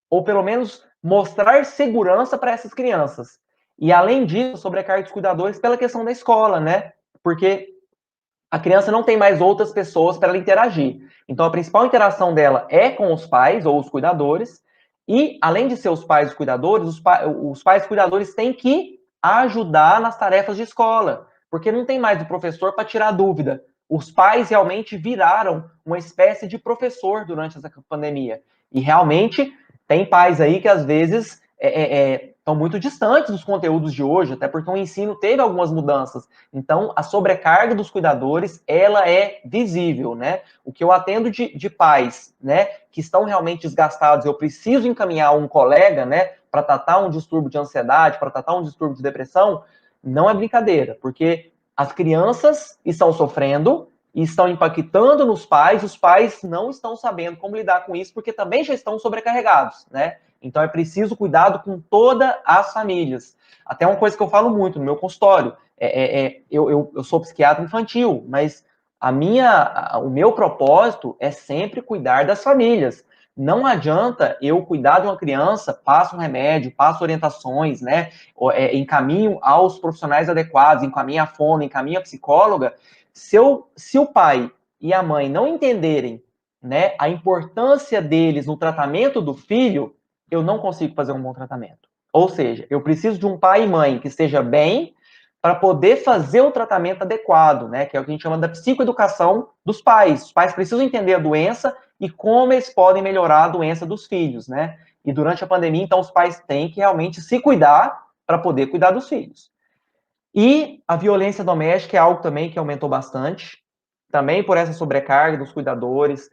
B: ou pelo menos mostrar segurança para essas crianças. E além disso, sobrecarga dos cuidadores pela questão da escola, né? Porque a criança não tem mais outras pessoas para ela interagir. Então, a principal interação dela é com os pais ou os cuidadores. E, além de ser os pais os cuidadores, os pais cuidadores têm que ajudar nas tarefas de escola. Porque não tem mais o professor para tirar dúvida. Os pais realmente viraram uma espécie de professor durante essa pandemia. E realmente tem pais aí que, às vezes, estão muito distantes dos conteúdos de hoje, até porque o ensino teve algumas mudanças. Então, a sobrecarga dos cuidadores, ela é visível, né? O que eu atendo de pais, né, que estão realmente desgastados, eu preciso encaminhar um colega, né, para tratar um distúrbio de ansiedade, para tratar um distúrbio de depressão, não é brincadeira, porque as crianças estão sofrendo e estão impactando nos pais, os pais não estão sabendo como lidar com isso, porque também já estão sobrecarregados, né? Então é preciso cuidado com todas as famílias. Até uma coisa que eu falo muito no meu consultório, eu sou psiquiatra infantil, mas o meu propósito é sempre cuidar das famílias. Não adianta eu cuidar de uma criança, passo um remédio, passo orientações, né? Encaminho aos profissionais adequados, encaminho a fono, encaminho a psicóloga. Se o pai e a mãe não entenderem, né, a importância deles no tratamento do filho, eu não consigo fazer um bom tratamento. Ou seja, eu preciso de um pai e mãe que esteja bem para poder fazer o tratamento adequado, né, que é o que a gente chama da psicoeducação dos pais. Os pais precisam entender a doença e como eles podem melhorar a doença dos filhos, né? E durante a pandemia, então, os pais têm que realmente se cuidar para poder cuidar dos filhos. E a violência doméstica é algo também que aumentou bastante, também por essa sobrecarga dos cuidadores,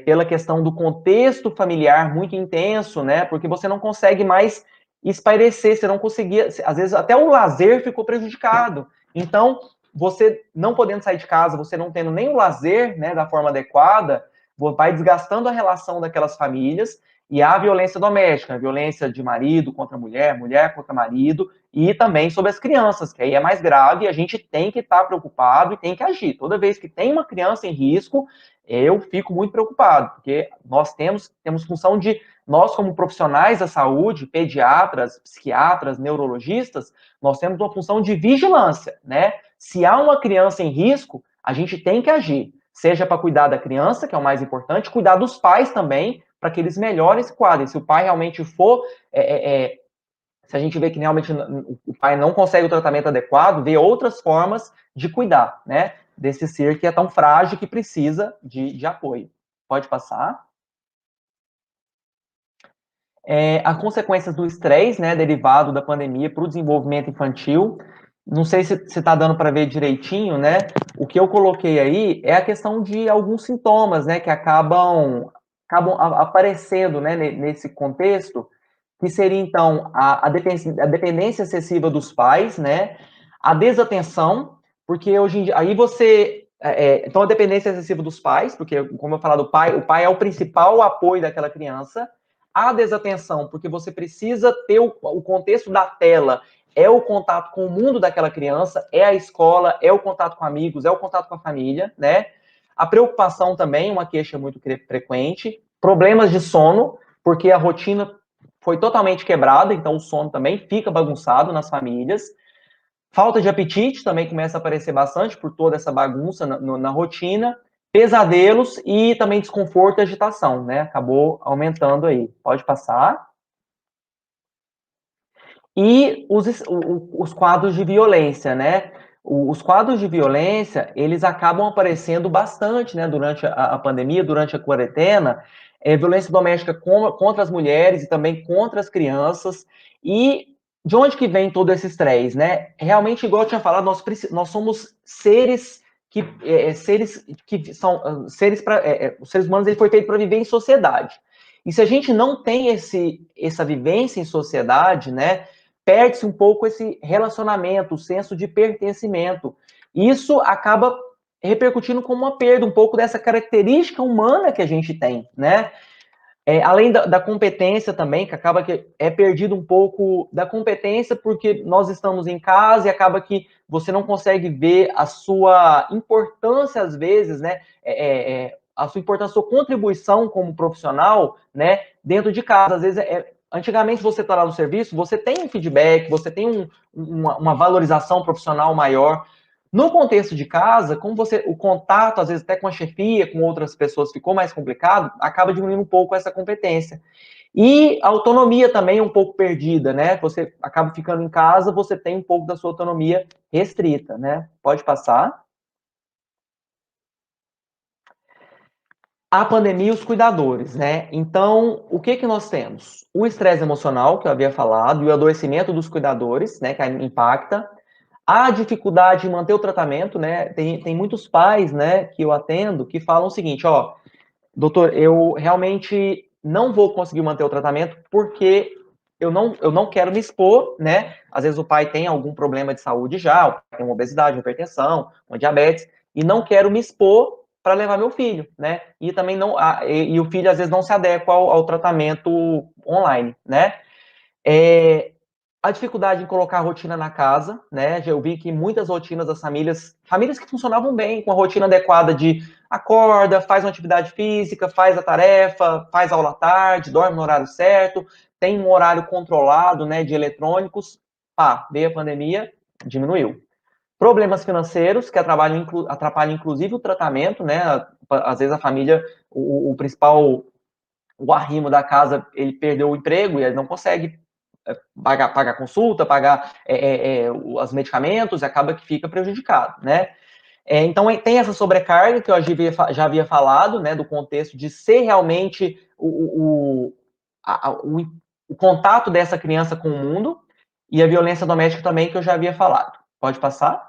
B: pela questão do contexto familiar muito intenso, né? Porque você não consegue mais espairecer, você não conseguia, às vezes até o lazer ficou prejudicado. Então, você não podendo sair de casa, você não tendo nem o lazer, né, da forma adequada, vai desgastando a relação daquelas famílias e a violência doméstica, a violência de marido contra mulher, mulher contra marido, e também sobre as crianças, que aí é mais grave e a gente tem que estar preocupado e tem que agir. Toda vez que tem uma criança em risco, eu fico muito preocupado, porque nós temos função de, nós como profissionais da saúde, pediatras, psiquiatras, neurologistas, nós temos uma função de vigilância, né? Se há uma criança em risco, a gente tem que agir, seja para cuidar da criança, que é o mais importante, cuidar dos pais também, para que eles melhorem esse quadro. E se o pai realmente for se a gente vê que realmente o pai não consegue o tratamento adequado, vê outras formas de cuidar, né? Desse ser que é tão frágil que precisa de apoio. Pode passar. As consequências do estresse, né, derivado da pandemia para o desenvolvimento infantil. Não sei se está dando para ver direitinho, né? O que eu coloquei aí é a questão de alguns sintomas, né, que acabam aparecendo, né, nesse contexto, que seria, então, a dependência excessiva dos pais, né? A desatenção, porque hoje em dia, aí você... então, a dependência excessiva dos pais, porque, como eu falei, o pai é o principal apoio daquela criança. A desatenção, porque você precisa ter o contexto da tela, é o contato com o mundo daquela criança, é a escola, é o contato com amigos, é o contato com a família, né? A preocupação também, uma queixa muito frequente. Problemas de sono, porque a rotina foi totalmente quebrada, então o sono também fica bagunçado nas famílias. Falta de apetite também começa a aparecer bastante por toda essa bagunça na rotina. Pesadelos e também desconforto e agitação, né? Acabou aumentando aí. Pode passar. E os quadros de violência, né? Os quadros de violência, eles acabam aparecendo bastante, né? Durante a pandemia, durante a quarentena, violência doméstica contra as mulheres e também contra as crianças. E de onde que vem todo esse estresse, né? Realmente, igual eu tinha falado, nós somos seres que são seres para os seres humanos, ele foi feito para viver em sociedade. E se a gente não tem essa vivência em sociedade, né, perde-se um pouco esse relacionamento, o senso de pertencimento. Isso acaba repercutindo como uma perda um pouco dessa característica humana que a gente tem, né? Além da competência também, que acaba que é perdido um pouco da competência, porque nós estamos em casa e acaba que você não consegue ver a sua importância, às vezes, né? A sua importância, a sua contribuição como profissional, né? Dentro de casa. Às vezes, antigamente você está lá no serviço, você tem um feedback, você tem uma valorização profissional maior. No contexto de casa, como o contato, às vezes até com a chefia, com outras pessoas ficou mais complicado, acaba diminuindo um pouco essa competência. E a autonomia também é um pouco perdida, né? Você acaba ficando em casa, você tem um pouco da sua autonomia restrita, né? Pode passar. A pandemia e os cuidadores, né? Então, o que que nós temos? O estresse emocional, que eu havia falado, e o adoecimento dos cuidadores, né, que impacta. A dificuldade em manter o tratamento, né? Tem muitos pais, né, que eu atendo, que falam o seguinte, ó, doutor, eu realmente não vou conseguir manter o tratamento porque eu não quero me expor, né? Às vezes o pai tem algum problema de saúde já, tem uma obesidade, uma hipertensão, uma diabetes, e não quero me expor para levar meu filho, né? E também não, e o filho às vezes não se adequa ao tratamento online, né? É, a dificuldade em colocar a rotina na casa, né? Já eu vi que muitas rotinas das famílias que funcionavam bem, com a rotina adequada de acorda, faz uma atividade física, faz a tarefa, faz aula à tarde, dorme no horário certo, tem um horário controlado, né, de eletrônicos. Pá, veio a pandemia, diminuiu. Problemas financeiros que atrapalham inclusive o tratamento, né? Às vezes a família, o principal, o arrimo da casa, ele perdeu o emprego e ele não consegue pagar consulta, pagar os medicamentos, e acaba que fica prejudicado, né? Então, tem essa sobrecarga que eu já havia falado, né, do contexto de ser realmente o contato dessa criança com o mundo, e a violência doméstica também, que eu já havia falado. Pode passar?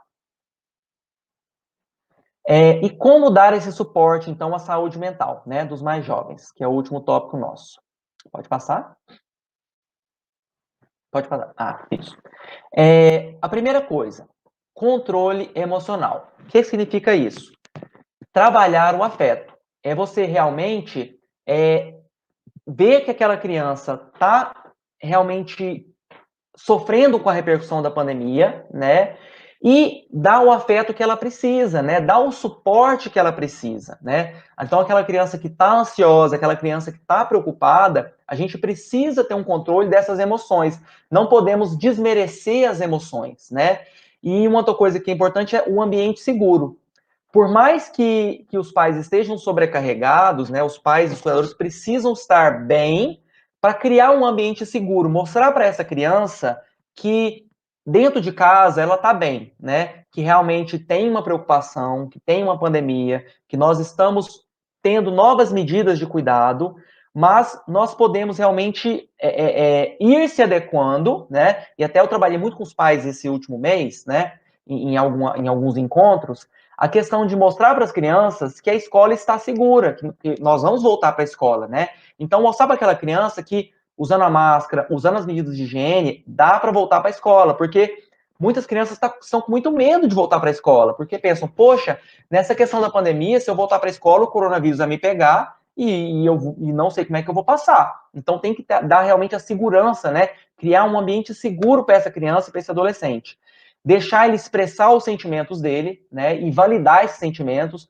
B: E como dar esse suporte, então, à saúde mental, né, dos mais jovens, que é o último tópico nosso. Pode passar? Pode passar. Ah, isso. A primeira coisa, controle emocional. O que significa isso? Trabalhar o afeto. É você realmente ver que aquela criança está realmente sofrendo com a repercussão da pandemia, né? E dar o afeto que ela precisa, né? Dar o suporte que ela precisa, né? Então, aquela criança que está ansiosa, aquela criança que está preocupada, a gente precisa ter um controle dessas emoções. Não podemos desmerecer as emoções, né? E uma outra coisa que é importante é o ambiente seguro. Por mais que os pais estejam sobrecarregados, né? Os pais e os cuidadores precisam estar bem para criar um ambiente seguro, mostrar para essa criança que dentro de casa ela está bem, né? Que realmente tem uma preocupação, que tem uma pandemia, que nós estamos tendo novas medidas de cuidado, mas nós podemos realmente ir se adequando, né? E até eu trabalhei muito com os pais esse último mês, né? Em alguns encontros, a questão de mostrar para as crianças que a escola está segura, que nós vamos voltar para a escola, né? Então, mostrar para aquela criança que, usando a máscara, usando as medidas de higiene, dá para voltar para a escola, porque muitas crianças estão com muito medo de voltar para a escola, porque pensam, poxa, nessa questão da pandemia, se eu voltar para a escola, o coronavírus vai me pegar e não sei como é que eu vou passar. Então, tem que dar realmente a segurança, né? Criar um ambiente seguro para essa criança, para esse adolescente. Deixar ele expressar os sentimentos dele, né? E validar esses sentimentos.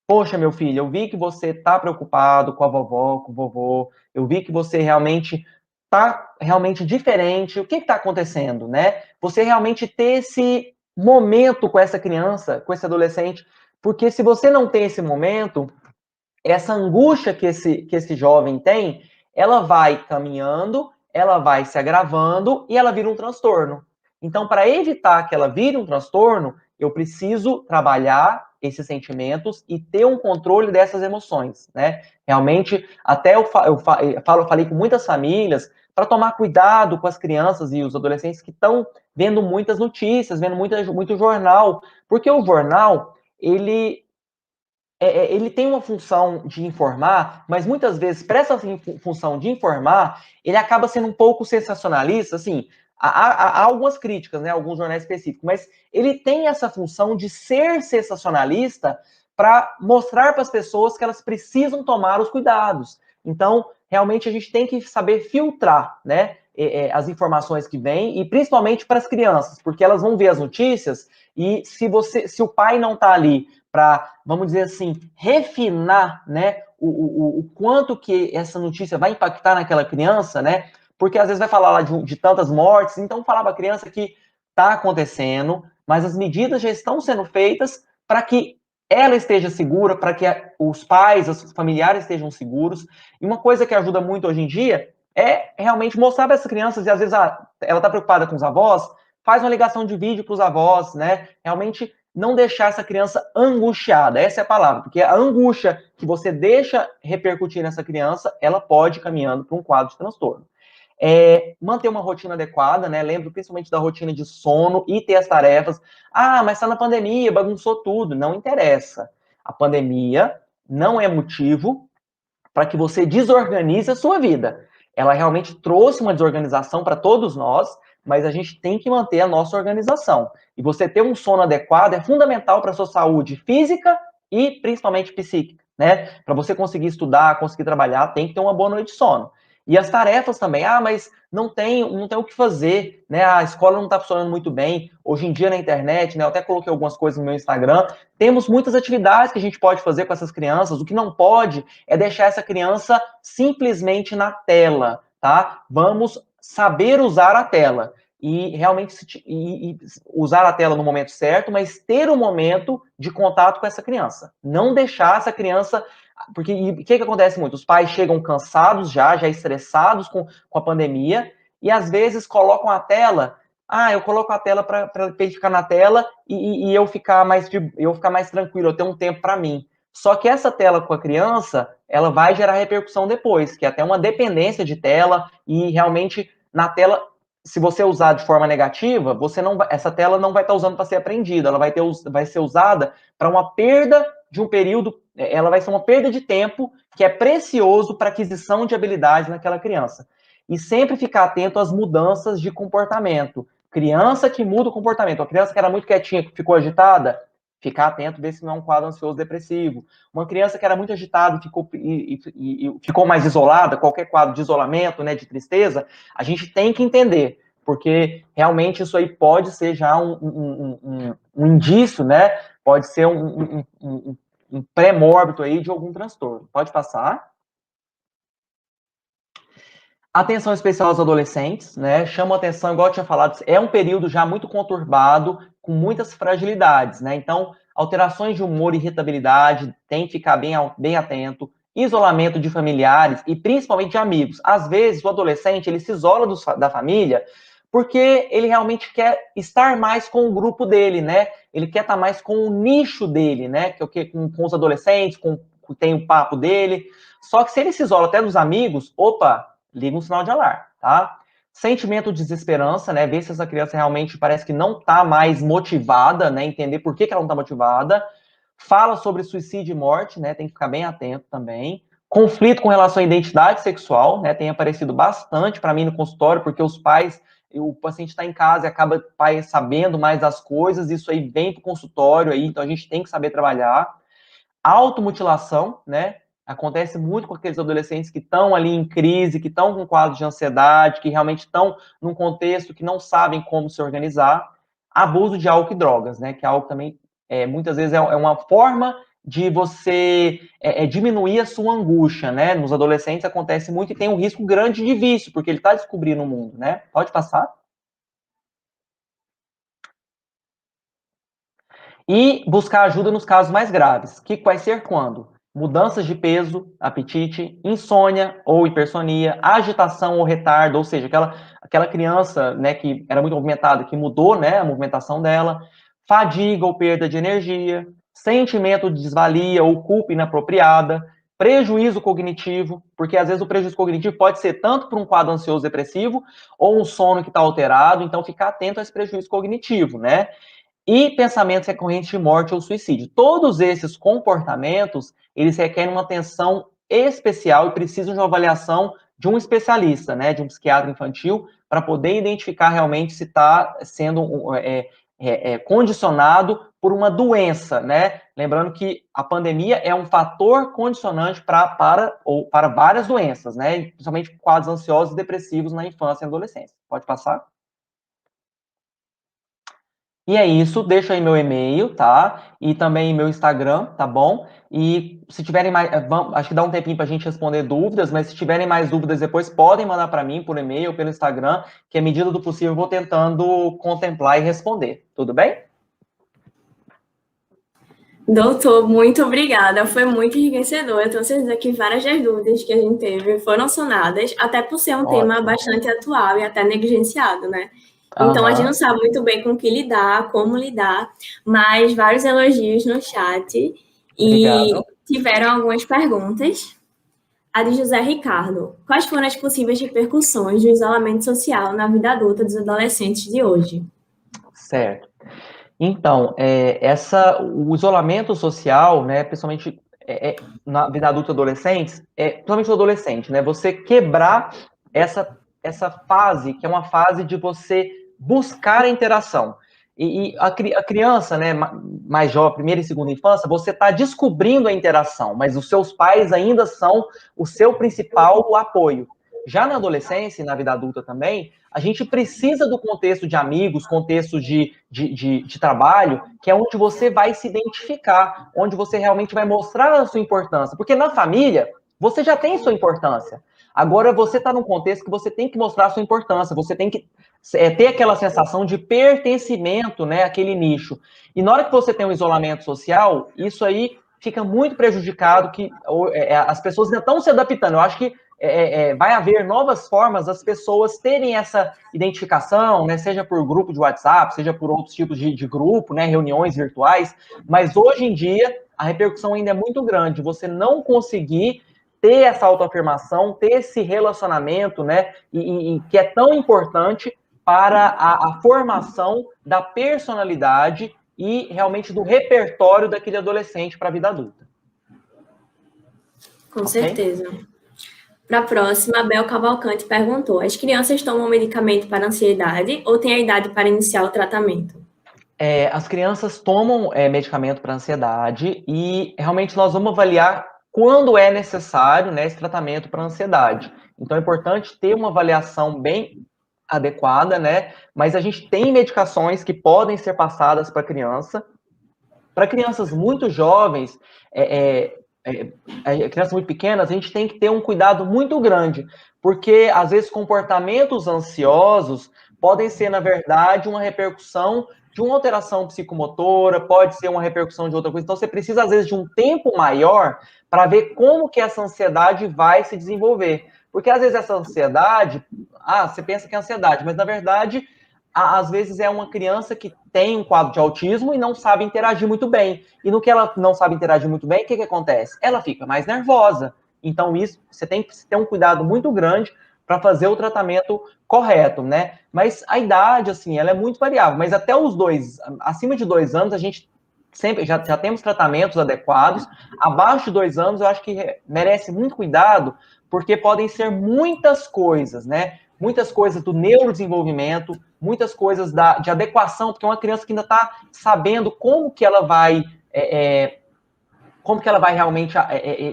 B: Poxa, meu filho, eu vi que você está preocupado com a vovó, com o vovô, eu vi que você realmente está realmente diferente. O que está acontecendo, né? Você realmente ter esse momento com essa criança, com esse adolescente, porque se você não tem esse momento, essa angústia que esse jovem tem, ela vai caminhando, ela vai se agravando e ela vira um transtorno. Então, para evitar que ela vire um transtorno, eu preciso trabalhar esses sentimentos e ter um controle dessas emoções, né? Realmente, até falei com muitas famílias para tomar cuidado com as crianças e os adolescentes que estão vendo muitas notícias, vendo muito jornal, porque o jornal, ele tem uma função de informar, mas muitas vezes, para essa função de informar, ele acaba sendo um pouco sensacionalista, assim, há algumas críticas, né, alguns jornais específicos, mas ele tem essa função de ser sensacionalista para mostrar para as pessoas que elas precisam tomar os cuidados. Então, realmente, a gente tem que saber filtrar, né, as informações que vêm, e principalmente para as crianças, porque elas vão ver as notícias, e se o pai não está ali para, vamos dizer assim, refinar, né, o quanto que essa notícia vai impactar naquela criança, né, porque às vezes vai falar lá de tantas mortes, então falar para a criança que está acontecendo, mas as medidas já estão sendo feitas para que ela esteja segura, para que os pais, os familiares estejam seguros. E uma coisa que ajuda muito hoje em dia é realmente mostrar para essas crianças, e às vezes ela está preocupada com os avós, faz uma ligação de vídeo para os avós, né? Realmente não deixar essa criança angustiada, essa é a palavra, porque a angústia que você deixa repercutir nessa criança, ela pode ir caminhando para um quadro de transtorno. Manter uma rotina adequada, né? Lembro principalmente da rotina de sono e ter as tarefas. Ah, mas está na pandemia, bagunçou tudo. Não interessa. A pandemia não é motivo para que você desorganize a sua vida. Ela realmente trouxe uma desorganização para todos nós, mas a gente tem que manter a nossa organização. E você ter um sono adequado é fundamental para a sua saúde física e principalmente psíquica, né? Para você conseguir estudar, conseguir trabalhar, tem que ter uma boa noite de sono. E as tarefas também, mas não tem o que fazer, né? A escola não está funcionando muito bem. Hoje em dia na internet, né? Eu até coloquei algumas coisas no meu Instagram. Temos muitas atividades que a gente pode fazer com essas crianças. O que não pode é deixar essa criança simplesmente na tela, tá? Vamos saber usar a tela e realmente usar a tela no momento certo, mas ter um momento de contato com essa criança. Não deixar essa criança. Porque o que acontece muito? Os pais chegam cansados já estressados com a pandemia, e às vezes colocam a tela. Eu coloco a tela para ele ficar na tela e eu ficar mais tranquilo, eu ter um tempo para mim. Só que essa tela com a criança, ela vai gerar repercussão depois, que é até uma dependência de tela, e realmente na tela, se você usar de forma negativa, essa tela não vai estar usando para ser aprendida, ela vai ser usada para uma perda de um período, ela vai ser uma perda de tempo que é precioso para aquisição de habilidades naquela criança. E sempre ficar atento às mudanças de comportamento. Criança que muda o comportamento, a criança que era muito quietinha, que ficou agitada, ficar atento, ver se não é um quadro ansioso depressivo. Uma criança que era muito agitada e ficou mais isolada, qualquer quadro de isolamento, né, de tristeza, a gente tem que entender, porque realmente isso aí pode ser já um indício, né? Pode ser um pré-mórbido aí de algum transtorno. Pode passar. Atenção especial aos adolescentes, né? Chama atenção, igual eu tinha falado, é um período já muito conturbado, com muitas fragilidades, né? Então, alterações de humor e irritabilidade, tem que ficar bem atento. Isolamento de familiares e principalmente de amigos. Às vezes, o adolescente, ele se isola da família porque ele realmente quer estar mais com o grupo dele, né? Ele quer estar mais com o nicho dele, né? Que é o que com os adolescentes, tem o papo dele. Só que se ele se isola até dos amigos, opa, liga um sinal de alarme, tá? Sentimento de desesperança, né? Ver se essa criança realmente parece que não tá mais motivada, né? Entender por que ela não tá motivada. Fala sobre suicídio e morte, né? Tem que ficar bem atento também. Conflito com relação à identidade sexual, né? Tem aparecido bastante para mim no consultório, porque o paciente está em casa e acaba o pai sabendo mais das coisas, isso aí vem para o consultório aí, então a gente tem que saber trabalhar. Automutilação, né? Acontece muito com aqueles adolescentes que estão ali em crise, que estão com quadro de ansiedade, que realmente estão num contexto que não sabem como se organizar. Abuso de álcool e drogas, né? Que é algo também, muitas vezes, é uma forma de você diminuir a sua angústia, né? Nos adolescentes acontece muito e tem um risco grande de vício, porque ele está descobrindo o mundo, né? Pode passar. E buscar ajuda nos casos mais graves, que vai ser quando? Mudanças de peso, apetite, insônia ou hipersonia, agitação ou retardo, ou seja, aquela criança, né, que era muito movimentada, que mudou, né, a movimentação dela, fadiga ou perda de energia, sentimento de desvalia ou culpa inapropriada, prejuízo cognitivo, porque às vezes o prejuízo cognitivo pode ser tanto por um quadro ansioso depressivo ou um sono que está alterado, então ficar atento a esse prejuízo cognitivo, né? E pensamentos recorrentes de morte ou suicídio. Todos esses comportamentos, eles requerem uma atenção especial e precisam de uma avaliação de um especialista, né, de um psiquiatra infantil, para poder identificar realmente se está sendo condicionado por uma doença, né? Lembrando que a pandemia é um fator condicionante para várias doenças, né? Principalmente quadros ansiosos e depressivos na infância e adolescência. Pode passar? E é isso, deixa aí meu e-mail, tá? E também meu Instagram, tá bom? E se tiverem mais, acho que dá um tempinho pra gente responder dúvidas, mas se tiverem mais dúvidas depois, podem mandar para mim por e-mail ou pelo Instagram, que à medida do possível eu vou tentando contemplar e responder. Tudo bem?
A: Doutor, muito obrigada. Foi muito enriquecedor. Eu tenho certeza que várias das dúvidas que a gente teve foram sanadas, até por ser um tema
B: Ótimo.
A: bastante atual e até negligenciado, né? Então, a gente não
B: Aham,
A: sabe muito bem com o que lidar, como lidar, mas vários elogios no chat
B: obrigado.
A: e tiveram algumas perguntas. A de José Ricardo. Quais foram as possíveis repercussões do isolamento social na vida adulta dos adolescentes de hoje?
B: Certo. Então, o isolamento social, né, principalmente na vida adulta e adolescentes, principalmente o adolescente, né, você quebrar essa fase, que é uma fase de você buscar a interação. A criança, né, mais jovem, primeira e segunda infância, você está descobrindo a interação, mas os seus pais ainda são o seu principal apoio. Já na adolescência e na vida adulta também, a gente precisa do contexto de amigos, contexto de trabalho, que é onde você vai se identificar, onde você realmente vai mostrar a sua importância. Porque na família, você já tem sua importância. Agora você está num contexto que você tem que mostrar a sua importância, você tem que ter aquela sensação de pertencimento, né, àquele nicho. E na hora que você tem um isolamento social, isso aí fica muito prejudicado, que as pessoas ainda estão se adaptando. Eu acho que vai haver novas formas das pessoas terem essa identificação, né, seja por grupo de WhatsApp, seja por outros tipos de grupo, né, reuniões virtuais, mas hoje em dia a repercussão ainda é muito grande, você não conseguir ter essa autoafirmação, ter esse relacionamento, né, e que é tão importante para a formação da personalidade e realmente do repertório daquele adolescente para a vida adulta.
A: Com
B: Ok?
A: certeza. Para a próxima, a Bel Cavalcante perguntou: as crianças tomam medicamento para ansiedade ou têm a idade para iniciar o tratamento?
B: As crianças tomam medicamento para ansiedade e realmente nós vamos avaliar quando é necessário, né, esse tratamento para ansiedade. Então é importante ter uma avaliação bem adequada, né? Mas a gente tem medicações que podem ser passadas para criança. Para crianças muito jovens, crianças muito pequenas, a gente tem que ter um cuidado muito grande, porque às vezes comportamentos ansiosos podem ser, na verdade, uma repercussão de uma alteração psicomotora, pode ser uma repercussão de outra coisa. Então, você precisa, às vezes, de um tempo maior para ver como que essa ansiedade vai se desenvolver. Porque, às vezes, essa ansiedade, você pensa que é ansiedade, mas, na verdade, às vezes é uma criança que tem um quadro de autismo e não sabe interagir muito bem. E no que ela não sabe interagir muito bem, o que acontece? Ela fica mais nervosa. Então, isso você tem que ter um cuidado muito grande para fazer o tratamento correto, né? Mas a idade, assim, ela é muito variável. Mas até acima de 2 anos, a gente sempre já temos tratamentos adequados. Abaixo de 2 anos, eu acho que merece muito cuidado, porque podem ser muitas coisas, né? Muitas coisas do neurodesenvolvimento, muitas coisas de adequação, porque é uma criança que ainda está sabendo como que ela vai realmente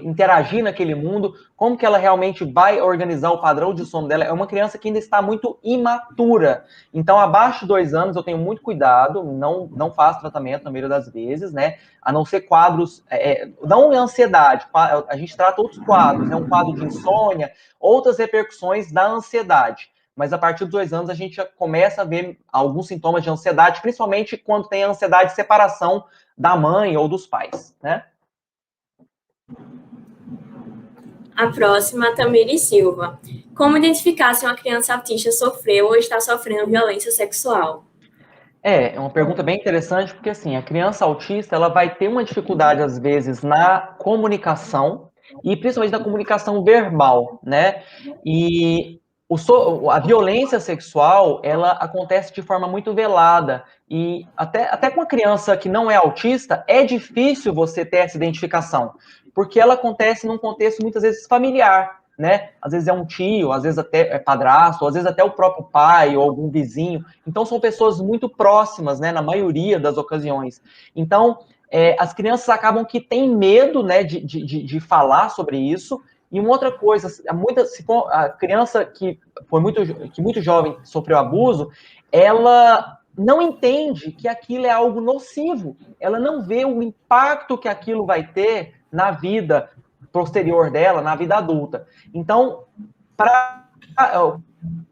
B: interagir naquele mundo, como que ela realmente vai organizar o padrão de sono dela. É uma criança que ainda está muito imatura. Então, abaixo de 2 anos, eu tenho muito cuidado, não faço tratamento na maioria das vezes, né? A não ser quadros, não ansiedade, a gente trata outros quadros, né? Um quadro de insônia, outras repercussões da ansiedade. Mas a partir dos 2 anos a gente já começa a ver alguns sintomas de ansiedade, principalmente quando tem a ansiedade de separação da mãe ou dos pais, né?
A: A próxima, Tamiri Silva. Como identificar se uma criança autista sofreu ou está sofrendo violência sexual?
B: É uma pergunta bem interessante, porque assim, a criança autista, ela vai ter uma dificuldade, às vezes, na comunicação, e principalmente na comunicação verbal, né? E a violência sexual, ela acontece de forma muito velada, e até com a criança que não é autista, é difícil você ter essa identificação, porque ela acontece num contexto, muitas vezes, familiar, né? Às vezes é um tio, às vezes até é padrasto, às vezes até o próprio pai ou algum vizinho. Então, são pessoas muito próximas, né, na maioria das ocasiões. Então, as crianças acabam que têm medo, né, de falar sobre isso. E uma outra coisa, se for a criança que muito jovem sofreu abuso, ela não entende que aquilo é algo nocivo. Ela não vê o impacto que aquilo vai ter na vida posterior dela, na vida adulta. Então,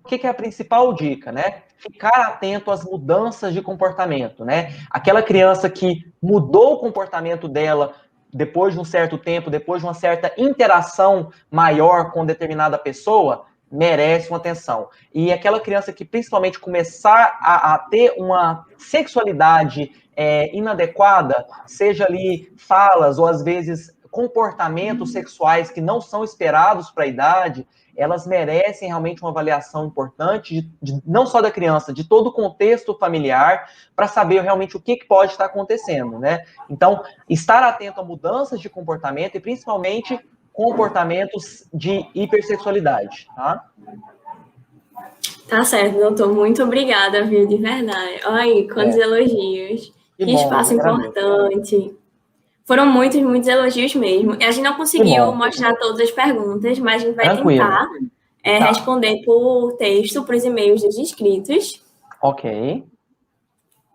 B: o que é a principal dica, né? Ficar atento às mudanças de comportamento, né? Aquela criança que mudou o comportamento dela depois de um certo tempo, depois de uma certa interação maior com determinada pessoa, merece uma atenção. E aquela criança que principalmente começar a ter uma sexualidade inadequada, seja ali falas ou às vezes comportamentos sexuais que não são esperados para a idade, elas merecem realmente uma avaliação importante, não só da criança, de todo o contexto familiar, para saber realmente o que pode estar acontecendo, né? Então, estar atento a mudanças de comportamento e principalmente comportamentos de hipersexualidade, tá?
A: Tá certo, doutor. Muito obrigada, viu, de verdade. Olha aí, quantos elogios.
B: Que
A: Que
B: bom,
A: espaço
B: agradeço.
A: importante. Foram muitos, muitos elogios mesmo. E a gente não
B: Que
A: conseguiu
B: bom,
A: mostrar todas as perguntas, mas a gente vai
B: tranquilo.
A: tentar
B: Tá,
A: responder por texto, para os e-mails dos inscritos.
B: ok.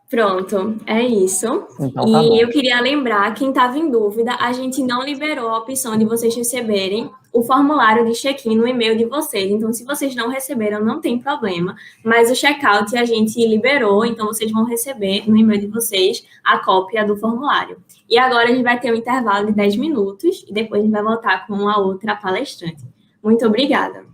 A: Pronto, é isso.
B: Então tá
A: E
B: bom.
A: eu queria lembrar, quem estava em dúvida, a gente não liberou a opção de vocês receberem o formulário de check-in no e-mail de vocês. Então, se vocês não receberam, não tem problema. Mas o check-out a gente liberou, então vocês vão receber no e-mail de vocês a cópia do formulário. E agora a gente vai ter um intervalo de 10 minutos e depois a gente vai voltar com a outra palestrante. Muito obrigada.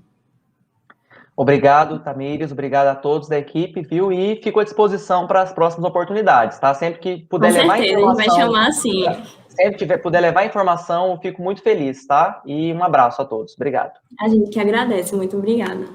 B: Obrigado, Tamires, obrigado a todos da equipe, viu? E fico à disposição para as próximas oportunidades, tá? Sempre que
A: Com
B: puder levar
A: certeza, a gente vai
B: informação,
A: chamar assim.
B: sempre que puder levar informação, eu fico muito feliz, tá? E um abraço a todos. Obrigado.
A: A gente que agradece. Muito obrigada.